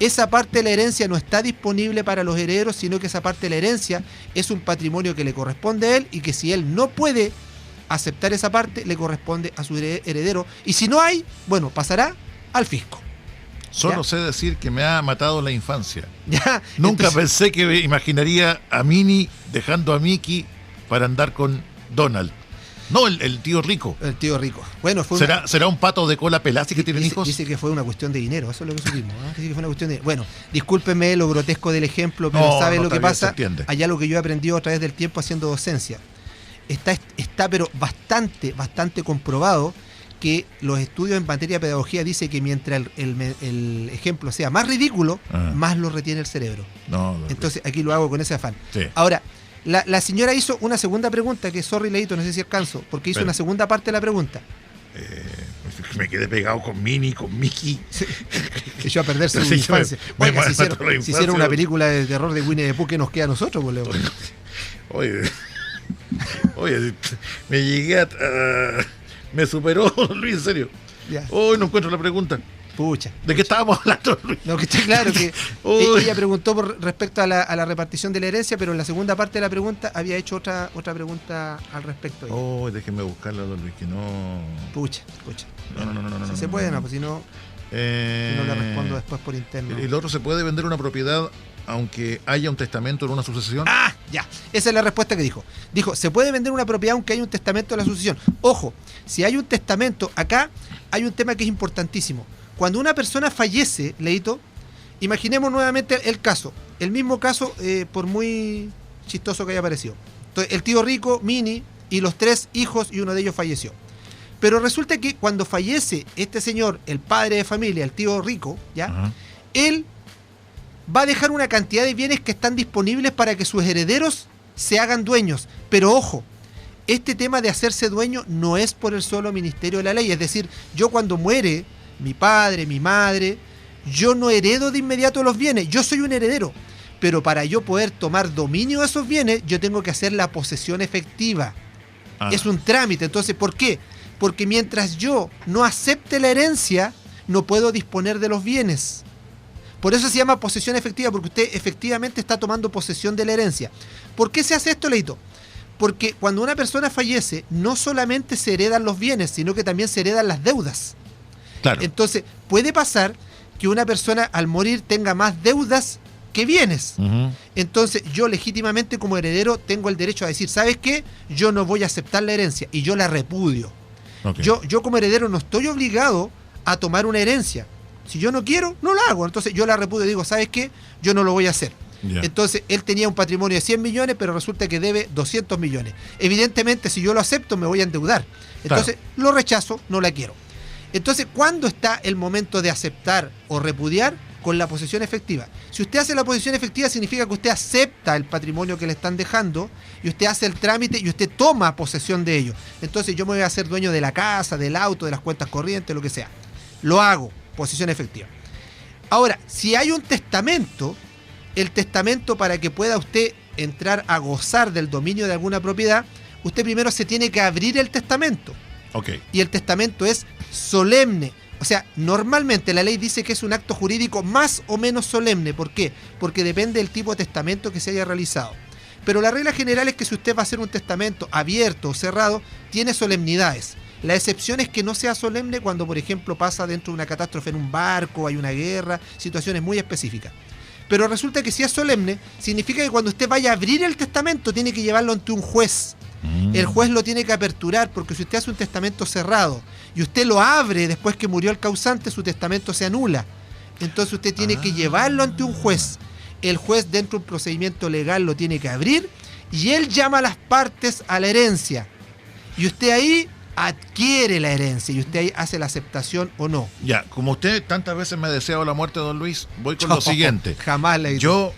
Esa parte de la herencia no está disponible para los herederos, sino que esa parte de la herencia es un patrimonio que le corresponde a él y que si él no puede aceptar esa parte, le corresponde a su heredero. Y si no hay, bueno, pasará al fisco. Solo ¿Ya? sé decir que me ha matado la infancia. ¿Ya? Nunca Entonces, pensé que imaginaría a Minnie dejando a Mickey para andar con Donald. No, el tío rico. el tío rico. Bueno, fue ¿Será un pato de cola pelada que tienen hijos? Dice que fue una cuestión de dinero, eso es lo que supimos. Dice que fue una cuestión de... Bueno, discúlpeme lo grotesco del ejemplo, pero No, ¿saben no, lo que está bien, se pasa? entiende. Allá lo que yo he aprendido a través del tiempo haciendo docencia. Está pero bastante comprobado que los estudios en materia de pedagogía dicen que mientras el ejemplo sea más ridículo, más lo retiene el cerebro. No. Entonces aquí lo hago con ese afán. Sí. Ahora, la señora hizo una segunda pregunta que, sorry, Leito, no sé si alcanzo, porque hizo Pero- una segunda parte de la pregunta. Me quedé pegado con Minnie, con Mickey. Que echó a perderse Sí, su me infancia. mató Oiga, la si infancia. hicieron una película de terror de Winnie the Pooh, ¿qué nos queda a nosotros, pues, Leo? Oye, Oye, me llegué me superó, Luis, en serio. Ya. Hoy no encuentro la pregunta. Pucha. ¿De qué estábamos hablando, Luis? No, que está claro que Uy. ella preguntó respecto a la repartición de la herencia, pero en la segunda parte de la pregunta había hecho otra pregunta al respecto. Oh, déjenme buscarla, don Luis, que no... Pucha. No. Si se puede, no, pues si no le respondo después por interno. ¿El otro se puede vender una propiedad aunque haya un testamento en una sucesión? Ah, ya. Esa es la respuesta que dijo. Dijo, se puede vender una propiedad aunque haya un testamento en la sucesión. Ojo, si hay un testamento, acá hay un tema que es importantísimo. Cuando una persona fallece, Leito, imaginemos nuevamente el caso. El mismo caso, por muy chistoso que haya parecido. Entonces, el tío rico, Mini, y los 3 hijos, y uno de ellos falleció. Pero resulta que cuando fallece este señor, el padre de familia, el tío rico, ¿ya? Ajá. Él va a dejar una cantidad de bienes que están disponibles para que sus herederos se hagan dueños. Pero ojo, este tema de hacerse dueño no es por el solo ministerio de la ley. Es decir, yo cuando muere mi padre, mi madre, yo no heredo de inmediato los bienes. Yo soy un heredero. Pero para yo poder tomar dominio de esos bienes, yo tengo que hacer la posesión efectiva. Es un trámite. Entonces, ¿por qué? Porque mientras yo no acepte la herencia, no puedo disponer de los bienes. Por eso se llama posesión efectiva, porque usted efectivamente está tomando posesión de la herencia. ¿Por qué se hace esto, Leito? Porque cuando una persona fallece, no solamente se heredan los bienes, sino que también se heredan las deudas. Claro. Entonces, puede pasar que una persona al morir tenga más deudas que bienes. Uh-huh. Entonces, yo legítimamente como heredero tengo el derecho a decir, ¿sabes qué? Yo no voy a aceptar la herencia y yo la repudio. Okay. Yo como heredero no estoy obligado a tomar una herencia. Si yo no quiero, no lo hago. Entonces yo la repudio y digo, ¿sabes qué? Yo no lo voy a hacer. Yeah. Entonces él tenía un patrimonio de 100 millones, pero resulta que debe 200 millones. Evidentemente, si yo lo acepto, me voy a endeudar. Entonces lo rechazo, no la quiero. Entonces, ¿cuándo está el momento de aceptar o repudiar? Con la posesión efectiva. Si usted hace la posesión efectiva, significa que usted acepta el patrimonio que le están dejando y usted hace el trámite y usted toma posesión de ello. Entonces yo me voy a hacer dueño de la casa, del auto, de las cuentas corrientes, lo que sea. Lo hago, posesión efectiva. Ahora, si hay un testamento, el testamento, para que pueda usted entrar a gozar del dominio de alguna propiedad, usted primero se tiene que abrir el testamento. Okay. Y el testamento es solemne. O sea, normalmente la ley dice que es un acto jurídico más o menos solemne. ¿Por qué? Porque depende del tipo de testamento que se haya realizado. Pero la regla general es que si usted va a hacer un testamento abierto o cerrado, tiene solemnidades. La excepción es que no sea solemne cuando, por ejemplo, pasa dentro de una catástrofe en un barco, hay una guerra, situaciones muy específicas. Pero resulta que si es solemne, significa que cuando usted vaya a abrir el testamento, tiene que llevarlo ante un juez. El juez lo tiene que aperturar, porque si usted hace un testamento cerrado y usted lo abre después que murió el causante, su testamento se anula. Entonces usted tiene que llevarlo ante un juez. El juez, dentro de un procedimiento legal, lo tiene que abrir y él llama a las partes a la herencia. Y usted ahí adquiere la herencia y usted ahí hace la aceptación o no. Ya, como usted tantas veces me ha deseado la muerte de don Luis, voy con lo siguiente. Jamás le he dicho.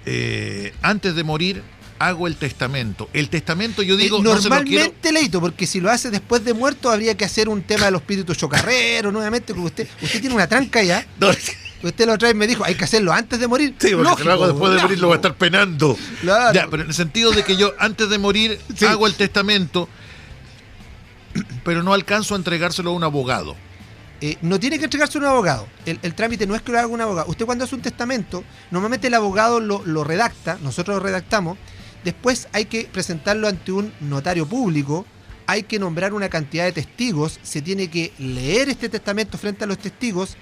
Yo, antes de morir, hago el testamento. El testamento, yo digo, no se lo quiero... Normalmente, Leito, porque si lo hace después de muerto, habría que hacer un tema de los espíritus chocarreros nuevamente, porque usted tiene una tranca ya. No, Usted la otra vez me dijo, hay que hacerlo antes de morir. sí, porque lógico, si lo hago después de morir lo voy a estar penando. Claro. Ya, pero en el sentido de que yo antes de morir Sí. hago el testamento, pero no alcanzo a entregárselo a un abogado. No tiene que entregarse a un abogado. El trámite no es que lo haga un abogado. Usted cuando hace un testamento, normalmente el abogado lo redacta, nosotros lo redactamos, después hay que presentarlo ante un notario público, hay que nombrar una cantidad de testigos, se tiene que leer este testamento frente a los testigos,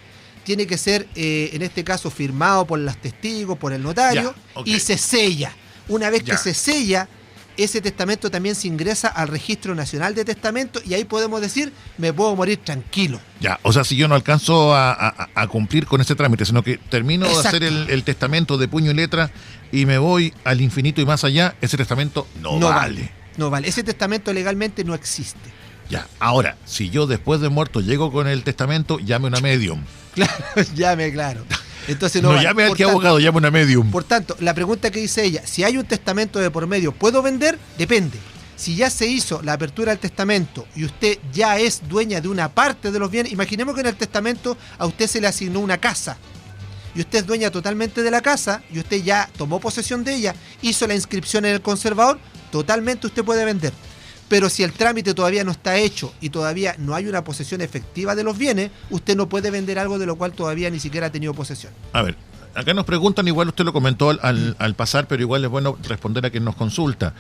tiene que ser, en este caso, firmado por los testigos, por el notario, Ya, ok. y se sella. Una vez Ya. que se sella, ese testamento también se ingresa al Registro Nacional de Testamentos y ahí podemos decir, me puedo morir tranquilo. Ya, o sea, si yo no alcanzo a cumplir con ese trámite, sino que termino Exacto. de hacer el testamento de puño y letra y me voy al infinito y más allá, ese testamento no vale. No vale. Ese testamento legalmente no existe. Ya, ahora, si yo después de muerto llego con el testamento, llame una medium. Claro, claro. Entonces No vale. llame al Por que tanto- abogado, llame una medium. Por tanto, la pregunta que dice ella, si hay un testamento de por medio, ¿puedo vender? Depende. Si ya se hizo la apertura del testamento y usted ya es dueña de una parte de los bienes, imaginemos que en el testamento a usted se le asignó una casa y usted es dueña totalmente de la casa y usted ya tomó posesión de ella, hizo la inscripción en el conservador, totalmente usted puede vender. Pero si el trámite todavía no está hecho y todavía no hay una posesión efectiva de los bienes, usted no puede vender algo de lo cual todavía ni siquiera ha tenido posesión. A ver, acá nos preguntan, igual usted lo comentó al pasar, pero igual es bueno responder a quien nos consulta.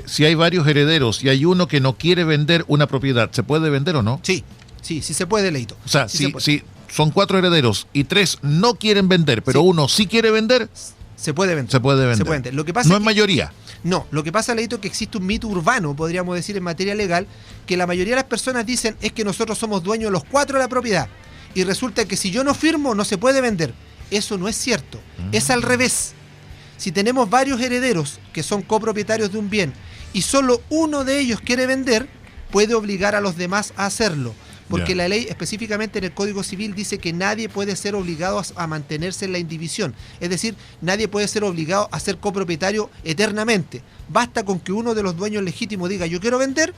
Si hay varios herederos y hay uno que no quiere vender una propiedad, ¿se puede vender o no? Sí se puede, Leito. O sea, sí si son 4 herederos y 3 no quieren vender, pero uno sí quiere vender, se puede vender. Se puede vender. Se puede vender. Lo que pasa no es es mayoría. No, lo que pasa, Leito, es que existe un mito urbano, podríamos decir, en materia legal, que la mayoría de las personas dicen es que nosotros somos dueños los 4 de la propiedad. Y resulta que si yo no firmo, no se puede vender. Eso no es cierto. Es al revés. Si tenemos varios herederos que son copropietarios de un bien y solo uno de ellos quiere vender, puede obligar a los demás a hacerlo. Porque la ley, específicamente en el Código Civil, dice que nadie puede ser obligado a mantenerse en la indivisión. Es decir, nadie puede ser obligado a ser copropietario eternamente. Basta con que uno de los dueños legítimos diga yo quiero vender,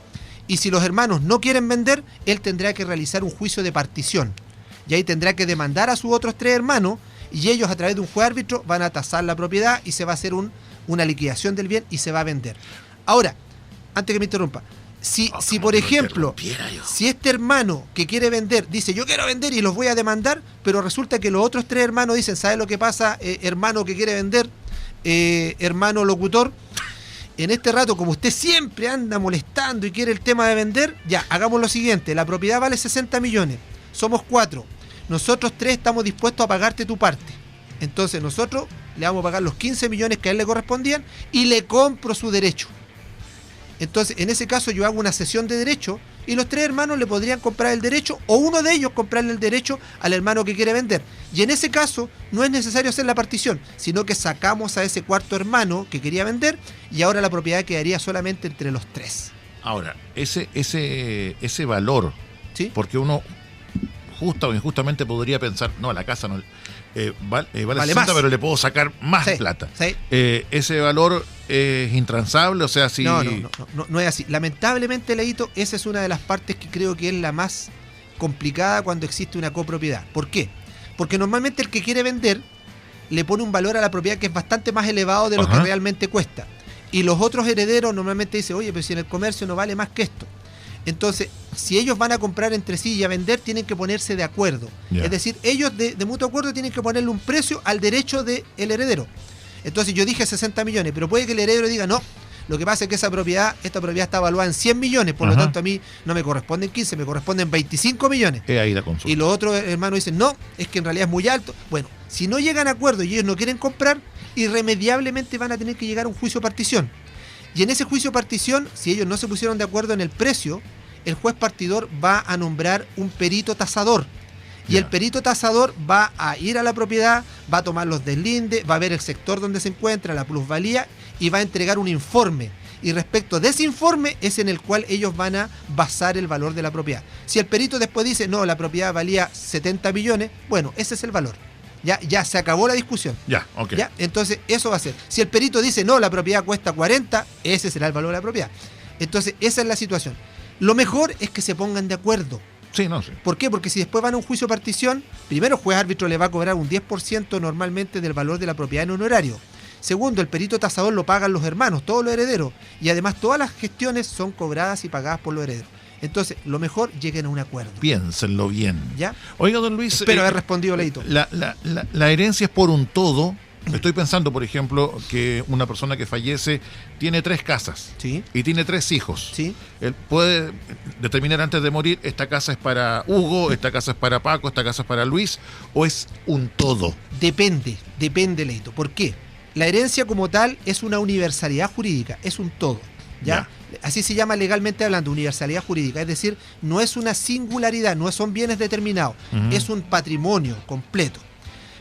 y si los hermanos no quieren vender, él tendrá que realizar un juicio de partición. Y ahí tendrá que demandar a sus otros 3 hermanos, y ellos a través de un juez árbitro van a tasar la propiedad y se va a hacer una liquidación del bien y se va a vender. Ahora, antes que me interrumpa, si por ejemplo, si este hermano que quiere vender dice yo quiero vender y los voy a demandar, pero resulta que los otros 3 hermanos dicen, ¿sabe lo que pasa, hermano que quiere vender, hermano locutor? En este rato, como usted siempre anda molestando y quiere el tema de vender, ya, hagamos lo siguiente, la propiedad vale 60 millones, somos 4, nosotros 3 estamos dispuestos a pagarte tu parte. Entonces nosotros le vamos a pagar los 15 millones que a él le correspondían y le compro su derecho. Entonces, en ese caso yo hago una cesión de derecho y los 3 hermanos le podrían comprar el derecho o uno de ellos comprarle el derecho al hermano que quiere vender. Y en ese caso no es necesario hacer la partición, sino que sacamos a ese 4.º hermano que quería vender y ahora la propiedad quedaría solamente entre los 3. Ahora, ese valor, ¿sí? Porque uno justa o injustamente podría pensar, no, la casa no vale 60, más, pero le puedo sacar más plata. Sí. Ese valor es intransable, o sea, si... No es así. Lamentablemente, Leito, esa es una de las partes que creo que es la más complicada cuando existe una copropiedad. ¿Por qué? Porque normalmente el que quiere vender le pone un valor a la propiedad que es bastante más elevado de lo que realmente cuesta. Y los otros herederos normalmente dicen, oye, pero si en el comercio no vale más que esto. Entonces, si ellos van a comprar entre sí y a vender, tienen que ponerse de acuerdo. Es decir, ellos de mutuo acuerdo tienen que ponerle un precio al derecho del heredero. Entonces yo dije 60 millones, pero puede que el heredero diga, no, lo que pasa es que esta propiedad está evaluada en 100 millones, por lo tanto a mí no me corresponden 15, me corresponden 25 millones. Ahí la consulta. Y los otros hermanos dicen, no, es que en realidad es muy alto. Bueno, si no llegan a acuerdo y ellos no quieren comprar, irremediablemente van a tener que llegar a un juicio de partición. Y en ese juicio de partición, si ellos no se pusieron de acuerdo en el precio, el juez partidor va a nombrar un perito tasador. Y el perito tasador va a ir a la propiedad, va a tomar los deslindes, va a ver el sector donde se encuentra, la plusvalía, y va a entregar un informe. Y respecto de ese informe es en el cual ellos van a basar el valor de la propiedad. Si el perito después dice, no, la propiedad valía 70 millones, bueno, ese es el valor. Ya se acabó la discusión. ¿Ya? Entonces, eso va a ser. Si el perito dice, no, la propiedad cuesta 40, ese será el valor de la propiedad. Entonces, esa es la situación. Lo mejor es que se pongan de acuerdo. Sí. ¿Por qué? Porque si después van a un juicio de partición, primero el juez árbitro le va a cobrar un 10% normalmente del valor de la propiedad en honorario. Segundo, el perito tasador lo pagan los hermanos, todos los herederos. Y además todas las gestiones son cobradas y pagadas por los herederos. Entonces, lo mejor, lleguen a un acuerdo. Piénsenlo bien. ¿Ya? Oiga, don Luis... Espero haber respondido, Leito. La herencia es por un todo. Estoy pensando, por ejemplo, que una persona que fallece tiene 3 casas. Sí. Y tiene 3 hijos. Sí. Él puede determinar antes de morir, esta casa es para Hugo, esta casa es para Paco, esta casa es para Luis, o es un todo. Depende, Leito. ¿Por qué? La herencia como tal es una universalidad jurídica, es un todo. ¿Ya? Así se llama legalmente hablando, universalidad jurídica. Es decir, no es una singularidad, no son bienes determinados, es un patrimonio completo.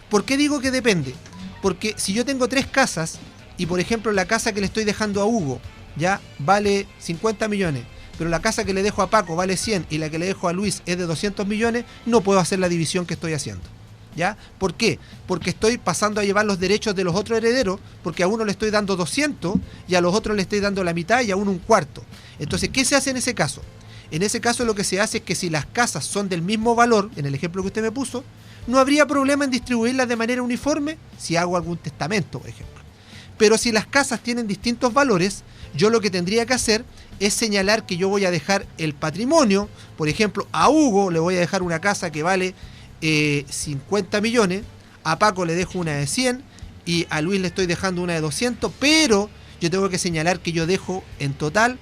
¿Por qué digo que depende? Porque si yo tengo 3 casas y, por ejemplo, la casa que le estoy dejando a Hugo ya vale 50 millones, pero la casa que le dejo a Paco vale 100 y la que le dejo a Luis es de 200 millones, no puedo hacer la división que estoy haciendo. ¿Ya? ¿Por qué? Porque estoy pasando a llevar los derechos de los otros herederos, porque a uno le estoy dando 200 y a los otros le estoy dando la mitad y a uno un cuarto. Entonces, ¿qué se hace en ese caso? En ese caso lo que se hace es que si las casas son del mismo valor, en el ejemplo que usted me puso, no habría problema en distribuirlas de manera uniforme si hago algún testamento, por ejemplo. Pero si las casas tienen distintos valores, yo lo que tendría que hacer es señalar que yo voy a dejar el patrimonio. Por ejemplo, a Hugo le voy a dejar una casa que vale 50 millones, a Paco le dejo una de 100 y a Luis le estoy dejando una de 200, pero yo tengo que señalar que yo dejo en total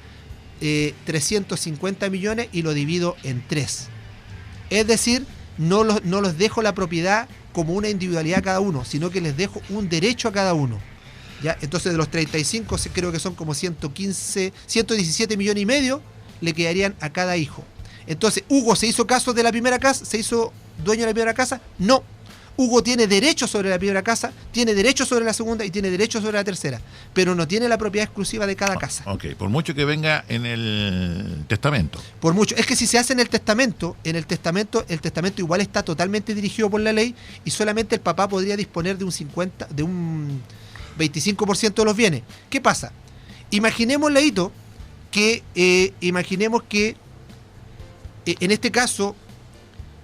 350 millones y lo divido en 3. Es decir, no los dejo la propiedad como una individualidad a cada uno, sino que les dejo un derecho a cada uno. ¿Ya? Entonces de los 35 creo que son como 117 millones y medio le quedarían a cada hijo. Entonces, ¿Hugo se hizo caso de la primera casa? ¿Se hizo dueño de la primera casa? No. Hugo tiene derecho sobre la primera casa, tiene derecho sobre la segunda y tiene derecho sobre la tercera, pero no tiene la propiedad exclusiva de cada casa. Ok, por mucho que venga en el testamento. Por mucho. Es que si se hace en el testamento el testamento igual está totalmente dirigido por la ley y solamente el papá podría disponer de un 25% de los bienes. ¿Qué pasa? Imaginemos, Leito, que en este caso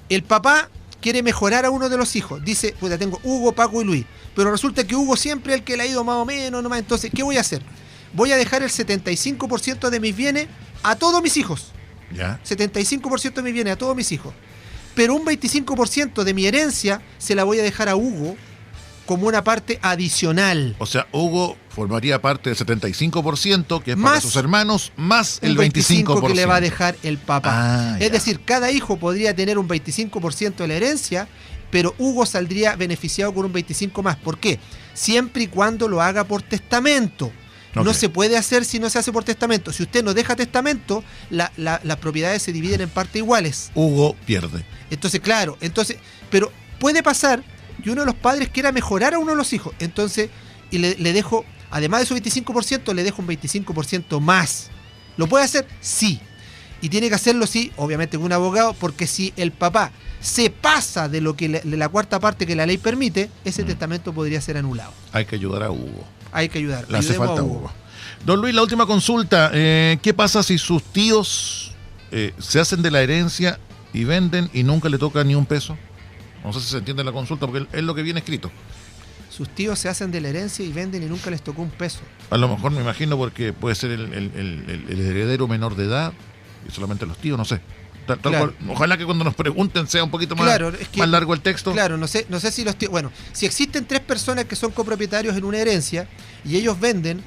el papá quiere mejorar a uno de los hijos. Dice, pues ya tengo Hugo, Paco y Luis, pero resulta que Hugo siempre es el que le ha ido más o menos, nomás. Entonces, ¿qué voy a hacer? Voy a dejar el 75% de mis bienes a todos mis hijos. ¿Ya? 75% de mis bienes a todos mis hijos. Pero un 25% de mi herencia se la voy a dejar a Hugo como una parte adicional. O sea, Hugo formaría parte del 75%, que es más para sus hermanos, más el 25% que le va a dejar el papá. Ah, es decir, cada hijo podría tener un 25% de la herencia, pero Hugo saldría beneficiado con un 25% más. ¿Por qué? Siempre y cuando lo haga por testamento. Okay. No se puede hacer si no se hace por testamento. Si usted no deja testamento, las propiedades se dividen en partes iguales. Hugo pierde. Entonces, claro, pero puede pasar que uno de los padres quiera mejorar a uno de los hijos. Entonces, y le dejo, además de su 25%, le dejo un 25% más. ¿Lo puede hacer? Sí. Y tiene que hacerlo, sí, obviamente con un abogado, porque si el papá se pasa de lo que de la cuarta parte que la ley permite, ese testamento podría ser anulado. Hay que ayudar a Hugo. Hay que ayudar. Le hace falta a Hugo. Don Luis, la última consulta. ¿Qué pasa si sus tíos se hacen de la herencia y venden y nunca le toca ni un peso? No sé si se entiende la consulta porque es lo que viene escrito. Sus tíos se hacen de la herencia y venden y nunca les tocó un peso. A lo mejor me imagino porque puede ser el heredero menor de edad y solamente los tíos, no sé. Claro. Ojalá que cuando nos pregunten sea un poquito más, claro, más largo el texto. Claro, no sé si los tíos... Bueno, si existen 3 personas que son copropietarios en una herencia y ellos venden,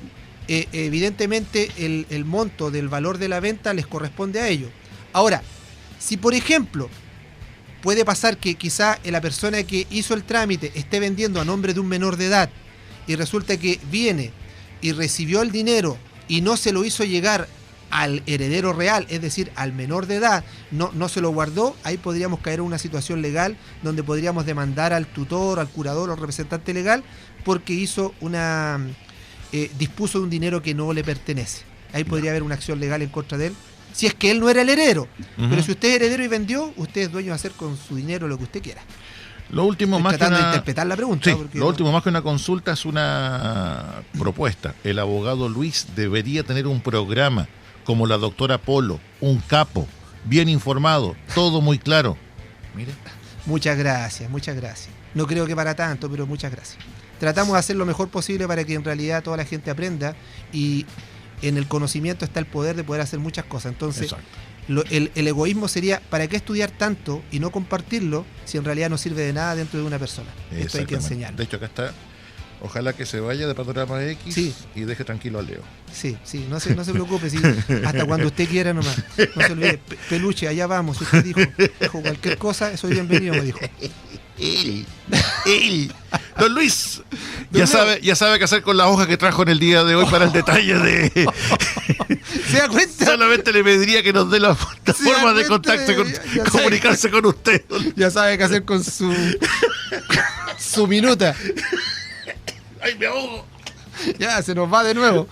evidentemente el monto del valor de la venta les corresponde a ellos. Ahora, si por ejemplo puede pasar que quizá la persona que hizo el trámite esté vendiendo a nombre de un menor de edad y resulta que viene y recibió el dinero y no se lo hizo llegar al heredero real, es decir, al menor de edad, no se lo guardó, ahí podríamos caer en una situación legal donde podríamos demandar al tutor, al curador o al representante legal porque hizo dispuso de un dinero que no le pertenece. Ahí podría haber una acción legal en contra de él, si es que él no era el heredero. Pero si usted es heredero y vendió, usted es dueño de hacer con su dinero lo que usted quiera. Lo último, más que de interpretar la pregunta. Sí, lo último, más que una consulta, es una propuesta. El abogado Luis debería tener un programa como la doctora Polo, un capo, bien informado, todo muy claro. Mire. Muchas gracias. No creo que para tanto, pero muchas gracias. Tratamos de hacer lo mejor posible para que en realidad toda la gente aprenda y en el conocimiento está el poder de poder hacer muchas cosas. Entonces, el egoísmo sería, ¿para qué estudiar tanto y no compartirlo si en realidad no sirve de nada dentro de una persona? Esto hay que enseñarlo. De hecho, acá está. Ojalá que se vaya de Panorama X y deje tranquilo a Leo. Sí, no se preocupe, hasta cuando usted quiera nomás. No se olvide, peluche, allá vamos. Usted dijo cualquier cosa, soy bienvenido, me dijo. Él. Don Luis, ya sabe qué hacer con la hoja que trajo en el día de hoy para el detalle de... ¿Se da cuenta? Solamente le pediría que nos dé la forma de contacto, comunicarse con usted. Ya sabe qué hacer con su minuta. ¡Ay, me ahogo! Ya, se nos va de nuevo.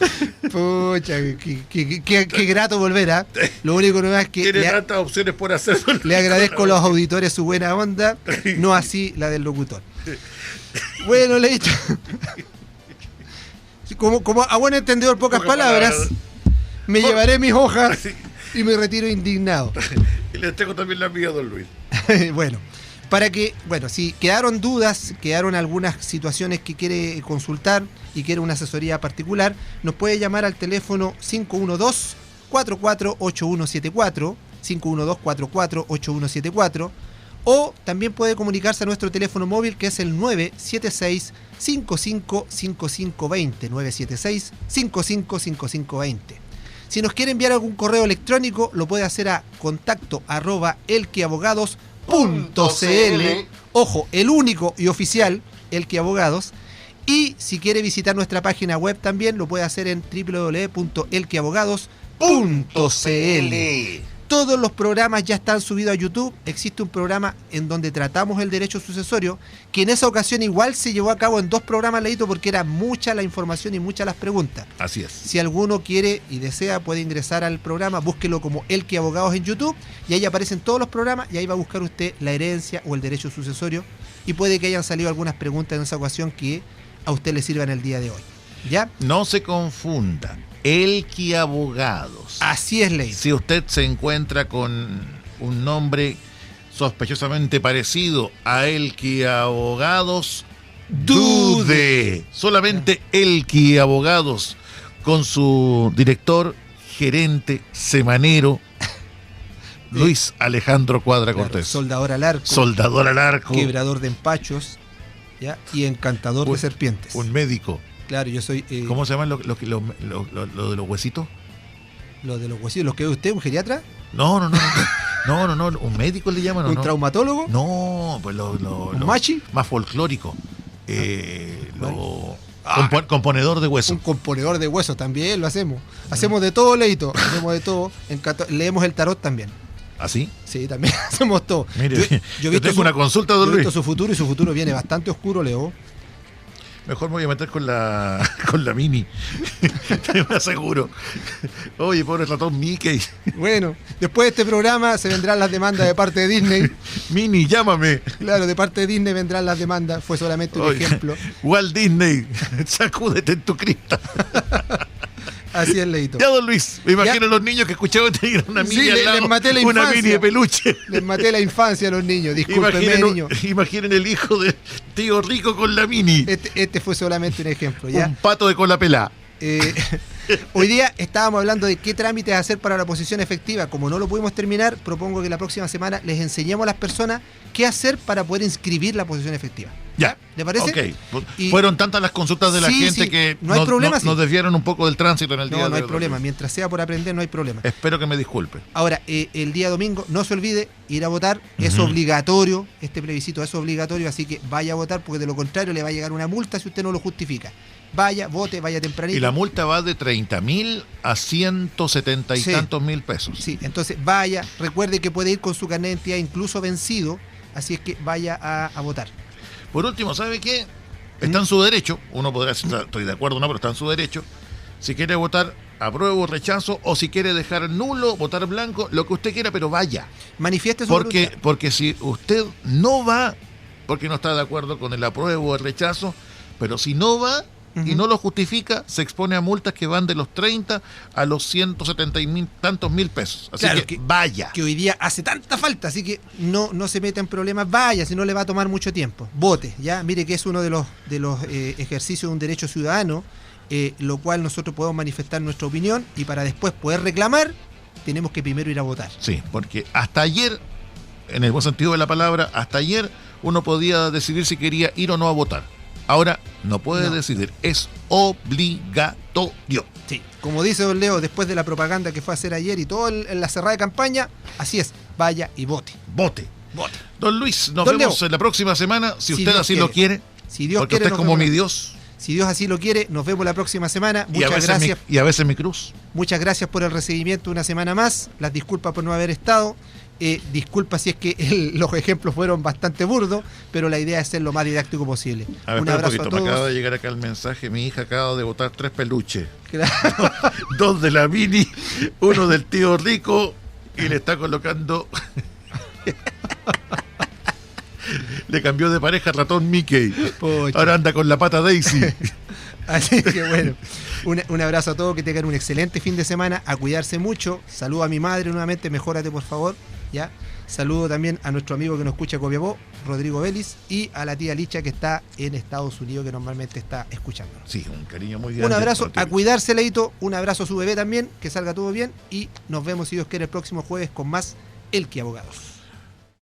Pucha, qué grato volver, ¿eh? Lo único que es que... Tiene tantas opciones por hacer. Le agradezco a los auditores su buena onda, no así la del locutor. Bueno, le he dicho... Como a buen entendedor, pocas palabras, me llevaré mis hojas y me retiro indignado. Y les tengo también la mía, don Luis. Bueno, Para que, bueno, si quedaron dudas, quedaron algunas situaciones que quiere consultar y quiere una asesoría particular, nos puede llamar al teléfono 512-448174, 512-448174, o también puede comunicarse a nuestro teléfono móvil, que es el 976-555520, 976-555520. Si nos quiere enviar algún correo electrónico, lo puede hacer a contacto@elquiabogados.cl. Ojo, el único y oficial, Elquiabogados. Y si quiere visitar nuestra página web también, lo puede hacer en www.elquiabogados.cl. Todos los programas ya están subidos a YouTube. Existe un programa en donde tratamos el derecho sucesorio, que en esa ocasión igual se llevó a cabo en 2 programas, Leito, porque era mucha la información y muchas las preguntas. Así es. Si alguno quiere y desea, puede ingresar al programa, búsquelo como Elqui Abogados en YouTube, y ahí aparecen todos los programas, y ahí va a buscar usted la herencia o el derecho sucesorio, y puede que hayan salido algunas preguntas en esa ocasión que a usted le sirvan el día de hoy. ¿Ya? No se confunda. Elqui Abogados. Así es, Leito. Si usted se encuentra con un nombre sospechosamente parecido a Elqui Abogados, dude. Solamente Elqui Abogados, con su director, gerente, semanero, Luis Alejandro Cuadra Cortés. Soldador al arco. Soldador al arco. Quebrador de empachos, ¿ya? Y encantador de serpientes. Un médico. Claro, yo soy... ¿Cómo se llama lo de los huesitos? Lo de los huesillos, ¿los que ve usted? ¿Un geriatra? No, un médico le llaman, ¿o ¿Un no? traumatólogo? No, pues ¿Un machi? más folclórico. Componedor de hueso. Un componedor de huesos también lo hacemos. Hacemos de todo, Leito. Hacemos de todo. Leemos el tarot también. ¿Así? Sí, también hacemos todo. Mire, yo tengo una consulta, don Luis. He Luis. visto su futuro y su futuro viene bastante oscuro, Leo. Mejor me voy a meter con la Mini. Te lo aseguro. Oye, pobre ratón Mickey. Bueno, después de este programa se vendrán las demandas de parte de Disney. Mini, llámame. Claro, de parte de Disney vendrán las demandas. Fue solamente un ejemplo. Walt Disney, sacúdete en tu crista. Así es, Leito. Ya, don Luis, me imagino a los niños que escuchaban tener una Mini sí, al lado, les maté la una infancia. Mini de peluche. Les maté la infancia a los niños, discúlpenme, niños. Imaginen el hijo de tío rico con la Mini. Este fue solamente un ejemplo, ¿ya? Un pato de cola pelá. Hoy día estábamos hablando de qué trámites hacer para la posición efectiva. Como no lo pudimos terminar, propongo que la próxima semana les enseñemos a las personas qué hacer para poder inscribir la posición efectiva. Ya. ¿Le parece? Ok. Fueron tantas las consultas de la gente que no hay problema, nos desviaron un poco del tránsito en el día de hoy. No hay problema. Mientras sea por aprender, no hay problema. Espero que me disculpen. Ahora, el día domingo, no se olvide ir a votar. Es obligatorio. Este plebiscito es obligatorio, así que vaya a votar, porque de lo contrario le va a llegar una multa si usted no lo justifica. Vaya, vote, vaya tempranito. Y la multa va de 30.000 a 170 y tantos mil pesos. Sí, entonces vaya, recuerde que puede ir con su carnet de identidad incluso vencido, así es que vaya a votar. Por último, ¿sabe qué? Está en su derecho, uno podrá decir, estoy de acuerdo, no, pero está en su derecho. Si quiere votar apruebo o rechazo, o si quiere dejar nulo, votar blanco, lo que usted quiera, pero vaya. Manifieste su voluntad. Porque si usted no va, porque no está de acuerdo con el apruebo o el rechazo, pero si no va y no lo justifica, se expone a multas que van de los 30 a los 170 y tantos mil pesos. Así claro, que vaya. Que hoy día hace tanta falta, así que no se meta en problemas, vaya, si no le va a tomar mucho tiempo. Vote, ya, mire que es uno de los ejercicios de un derecho ciudadano, lo cual nosotros podemos manifestar nuestra opinión, y para después poder reclamar, tenemos que primero ir a votar. Sí, porque hasta ayer, en el buen sentido de la palabra, hasta ayer uno podía decidir si quería ir o no a votar. Ahora no puede decidir, es obligatorio. Sí, como dice don Leo, después de la propaganda que fue a hacer ayer y todo en la cerrada de campaña, así es, vaya y vote. Vote. Don Luis, nos vemos en la próxima semana, si usted así lo quiere. Si Dios porque quiere, usted es como mi Dios. Si Dios así lo quiere, nos vemos la próxima semana. Muchas gracias. Y a veces mi cruz. Muchas gracias por el recibimiento una semana más. Las disculpas por no haber estado. Disculpa si es que los ejemplos fueron bastante burdos, pero la idea es ser lo más didáctico posible. A ver, un abrazo un poquito, a todos. Me acaba de llegar acá el mensaje, mi hija acaba de botar 3 peluches. Claro. 2 de la Mini, 1 del tío rico, y le está colocando... Le cambió de pareja ratón Mickey. Pocha. Ahora anda con la pata Daisy. Así que bueno, un abrazo a todos, que tengan un excelente fin de semana, a cuidarse mucho. Saludo a mi madre nuevamente, mejórate por favor. ¿ya? Saludo también a nuestro amigo que nos escucha Copiapó, Rodrigo Vélez, y a la tía Licha que está en Estados Unidos, que normalmente está escuchándonos. Sí, un cariño muy grande. Un abrazo, Martín. a cuidarse, Leito, un abrazo a su bebé también, que salga todo bien, y nos vemos, si Dios quiere, el próximo jueves con más El Que Abogados.